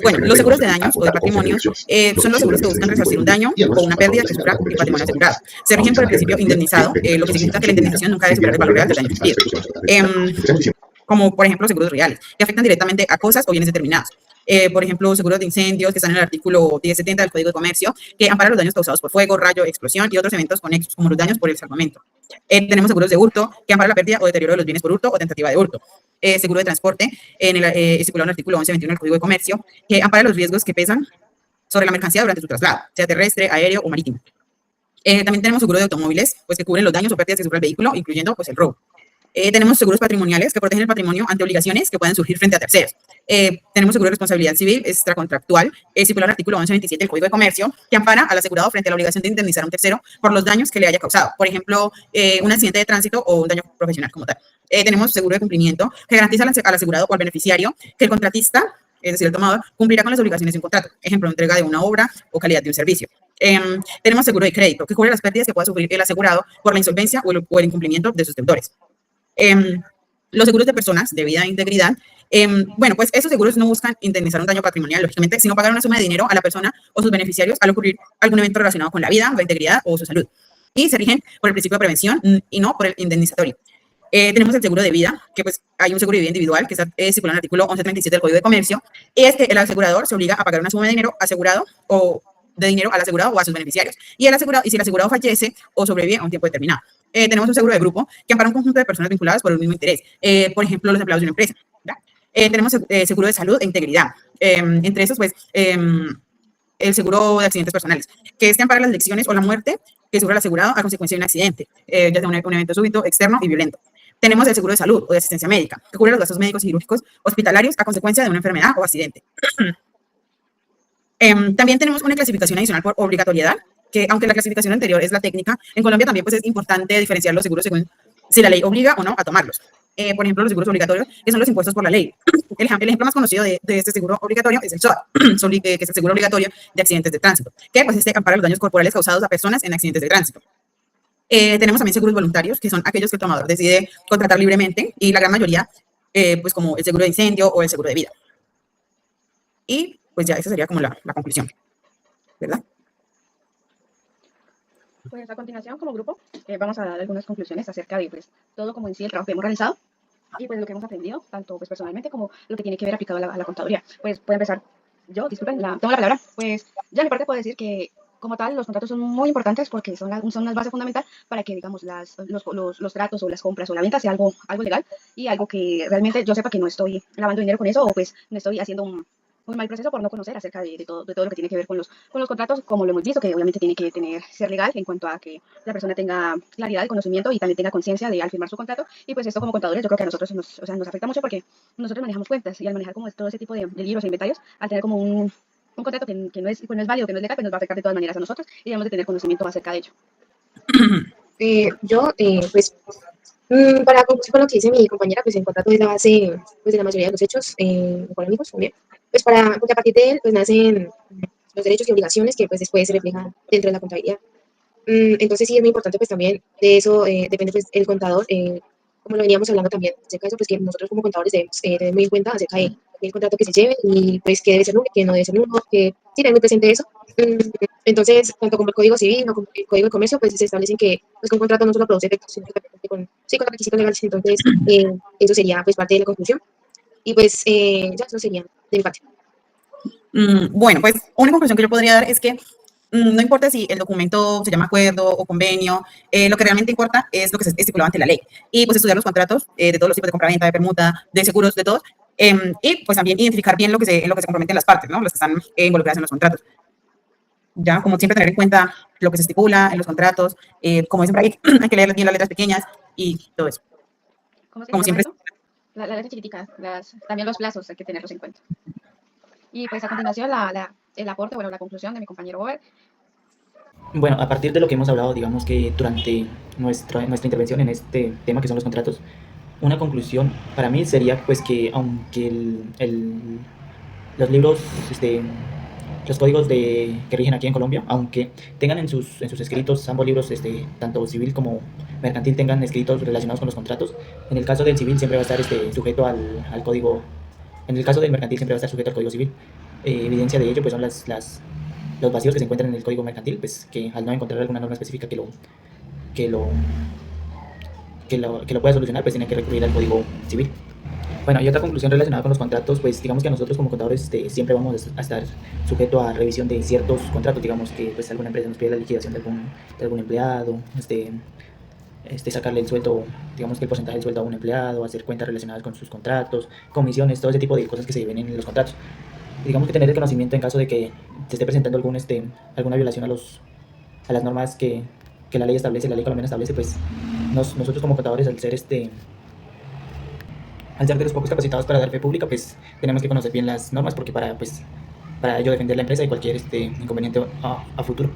Bueno, los seguros de daños o de patrimonios son los seguros que buscan resarcir un daño o una pérdida que sufra el patrimonio asegurado. Se rigen por el principio indemnizado, lo que significa que la indemnización nunca debe superar el valor real del daño sufrido. Como por ejemplo seguros reales, que afectan directamente a cosas o bienes determinados. Por ejemplo, seguros de incendios que están en el artículo 1070 del Código de Comercio, que ampara los daños causados por fuego, rayo, explosión y otros eventos conexos, como los daños por el salvamento. Tenemos seguros de hurto, que ampara la pérdida o deterioro de los bienes por hurto o tentativa de hurto. Seguro de transporte, estipulado en el artículo 1121 del Código de Comercio, que ampara los riesgos que pesan sobre la mercancía durante su traslado, sea terrestre, aéreo o marítimo. También tenemos seguro de automóviles, pues que cubren los daños o pérdidas que sufre el vehículo, incluyendo pues el robo. Tenemos seguros patrimoniales que protegen el patrimonio ante obligaciones que pueden surgir frente a terceros. Tenemos seguro de responsabilidad civil extracontractual, estipulado en el artículo 1127 del Código de Comercio, que ampara al asegurado frente a la obligación de indemnizar a un tercero por los daños que le haya causado. Por ejemplo, un accidente de tránsito o un daño profesional como tal. Tenemos seguro de cumplimiento, que garantiza al asegurado o al beneficiario que el contratista, es decir, el tomador, cumplirá con las obligaciones de un contrato. Ejemplo, entrega de una obra o calidad de un servicio. Tenemos seguro de crédito, que cubre las pérdidas que pueda sufrir el asegurado por la insolvencia o el incumplimiento de sus deudores. Los seguros de personas de vida e integridad, bueno, pues esos seguros no buscan indemnizar un daño patrimonial, lógicamente, sino pagar una suma de dinero a la persona o sus beneficiarios al ocurrir algún evento relacionado con la vida, la integridad o su salud. Y se rigen por el principio de prevención y no por el indemnizatorio. Tenemos el seguro de vida, que pues hay un seguro de vida individual que está estipulado en el artículo 1137 del Código de Comercio, y es que el asegurador se obliga a pagar una suma de dinero asegurado o de dinero al asegurado o a sus beneficiarios. Y si el asegurado fallece o sobrevive a un tiempo determinado. Tenemos un seguro de grupo que ampara un conjunto de personas vinculadas por el mismo interés. Por ejemplo, los empleados de una empresa. Tenemos seguro de salud e integridad. Entre esos, pues, el seguro de accidentes personales, que es que ampara las lesiones o la muerte que sufre el asegurado a consecuencia de un accidente, ya sea un evento súbito, externo y violento. Tenemos el seguro de salud o de asistencia médica, que cubre los gastos médicos y quirúrgicos hospitalarios a consecuencia de una enfermedad o accidente. También tenemos una clasificación adicional por obligatoriedad, que aunque la clasificación anterior es la técnica, en Colombia también pues, es importante diferenciar los seguros según si la ley obliga o no a tomarlos. Por ejemplo, los seguros obligatorios, que son los impuestos por la ley. El ejemplo más conocido de este seguro obligatorio es el SOA, que es el seguro obligatorio de accidentes de tránsito, que pues ampara los daños corporales causados a personas en accidentes de tránsito. Tenemos también seguros voluntarios, que son aquellos que el tomador decide contratar libremente, y la gran mayoría, pues como el seguro de incendio o el seguro de vida. Y pues ya esa sería como la conclusión, ¿verdad? Pues a continuación, como grupo, vamos a dar algunas conclusiones acerca de pues, todo como en sí el trabajo que hemos realizado y pues lo que hemos aprendido, tanto pues personalmente como lo que tiene que ver aplicado a la contaduría. Pues puedo empezar yo, disculpen, tengo la palabra. Pues ya en mi parte puedo decir que como tal los contratos son muy importantes porque son una base fundamental para que digamos los tratos o las compras o la venta sea algo legal y algo que realmente yo sepa que no estoy lavando dinero con eso o pues no estoy haciendo un mal proceso por no conocer acerca de todo lo que tiene que ver con los contratos, como lo hemos visto, que obviamente tiene que ser legal en cuanto a que la persona tenga claridad y conocimiento y también tenga conciencia de al firmar su contrato. Y pues esto como contadores yo creo que a nosotros nos afecta mucho porque nosotros manejamos cuentas y al manejar como todo ese tipo de libros e inventarios, al tener como un contrato que no es válido, que no es legal, pues nos va a afectar de todas maneras a nosotros y debemos de tener conocimiento acerca de ello. Pues, para concluir con lo que dice mi compañera, pues el contrato es la base pues, de la mayoría de los hechos económicos también. Pues porque a partir de él pues nacen los derechos y obligaciones que pues después se reflejan dentro de la contabilidad. Entonces sí es muy importante pues también de eso depende pues el contador como lo veníamos hablando también, acerca de eso, pues que nosotros como contadores debemos tener muy en cuenta acerca del contrato que se lleve y pues qué debe ser nulo, qué no debe ser nulo, que sí tener muy presente eso. Entonces, tanto como el Código Civil como el Código de Comercio, pues se establecen pues, que un contrato no solo produce efectos, sino que también cumple sí, con requisitos legales. Entonces, eso sería pues parte de la conclusión. Y pues ya eso sería de mi parte. Bueno, pues una conclusión que yo podría dar es que no importa si el documento se llama acuerdo o convenio, lo que realmente importa es lo que se estipuló ante la ley. Y pues estudiar los contratos de todos los tipos de compraventa, de permuta, de seguros, de todos. Y pues también identificar bien en lo que se comprometen las partes, ¿no? Las que están involucradas en los contratos. Ya, como siempre tener en cuenta lo que se estipula en los contratos, como dicen por ahí, hay que leer bien las letras pequeñas y todo eso. ¿Cómo se Como llama siempre. eso? Las letras chiquiticas, también los plazos hay que tenerlos en cuenta. Y pues a continuación el aporte, bueno, la conclusión de mi compañero Bober. Bueno, a partir de lo que hemos hablado, digamos que durante nuestra intervención en este tema que son los contratos, una conclusión para mí sería pues que aunque los libros, los códigos que rigen aquí en Colombia, aunque tengan en sus escritos ambos libros, tanto civil como mercantil, tengan escritos relacionados con los contratos, en el caso del civil siempre va a estar sujeto al código, en el caso del mercantil siempre va a estar sujeto al código civil. Evidencia de ello pues son los vacíos que se encuentran en el código mercantil, pues que al no encontrar alguna norma específica que lo pueda solucionar, pues tiene que recurrir al código civil. Bueno, y otra conclusión relacionada con los contratos, pues digamos que nosotros como contadores siempre vamos a estar sujeto a revisión de ciertos contratos, digamos que pues alguna empresa nos pide la liquidación de algún empleado, sacarle el sueldo, digamos que el porcentaje del sueldo a un empleado, hacer cuentas relacionadas con sus contratos, comisiones, todo ese tipo de cosas que se ven en los contratos. Y digamos que tener el conocimiento en caso de que se esté presentando alguna violación a las normas que la ley establece, la ley colombiana establece, pues nosotros como contadores al ser de los pocos capacitados para dar fe pública, pues tenemos que conocer bien las normas porque para ello defender la empresa de cualquier inconveniente a futuro.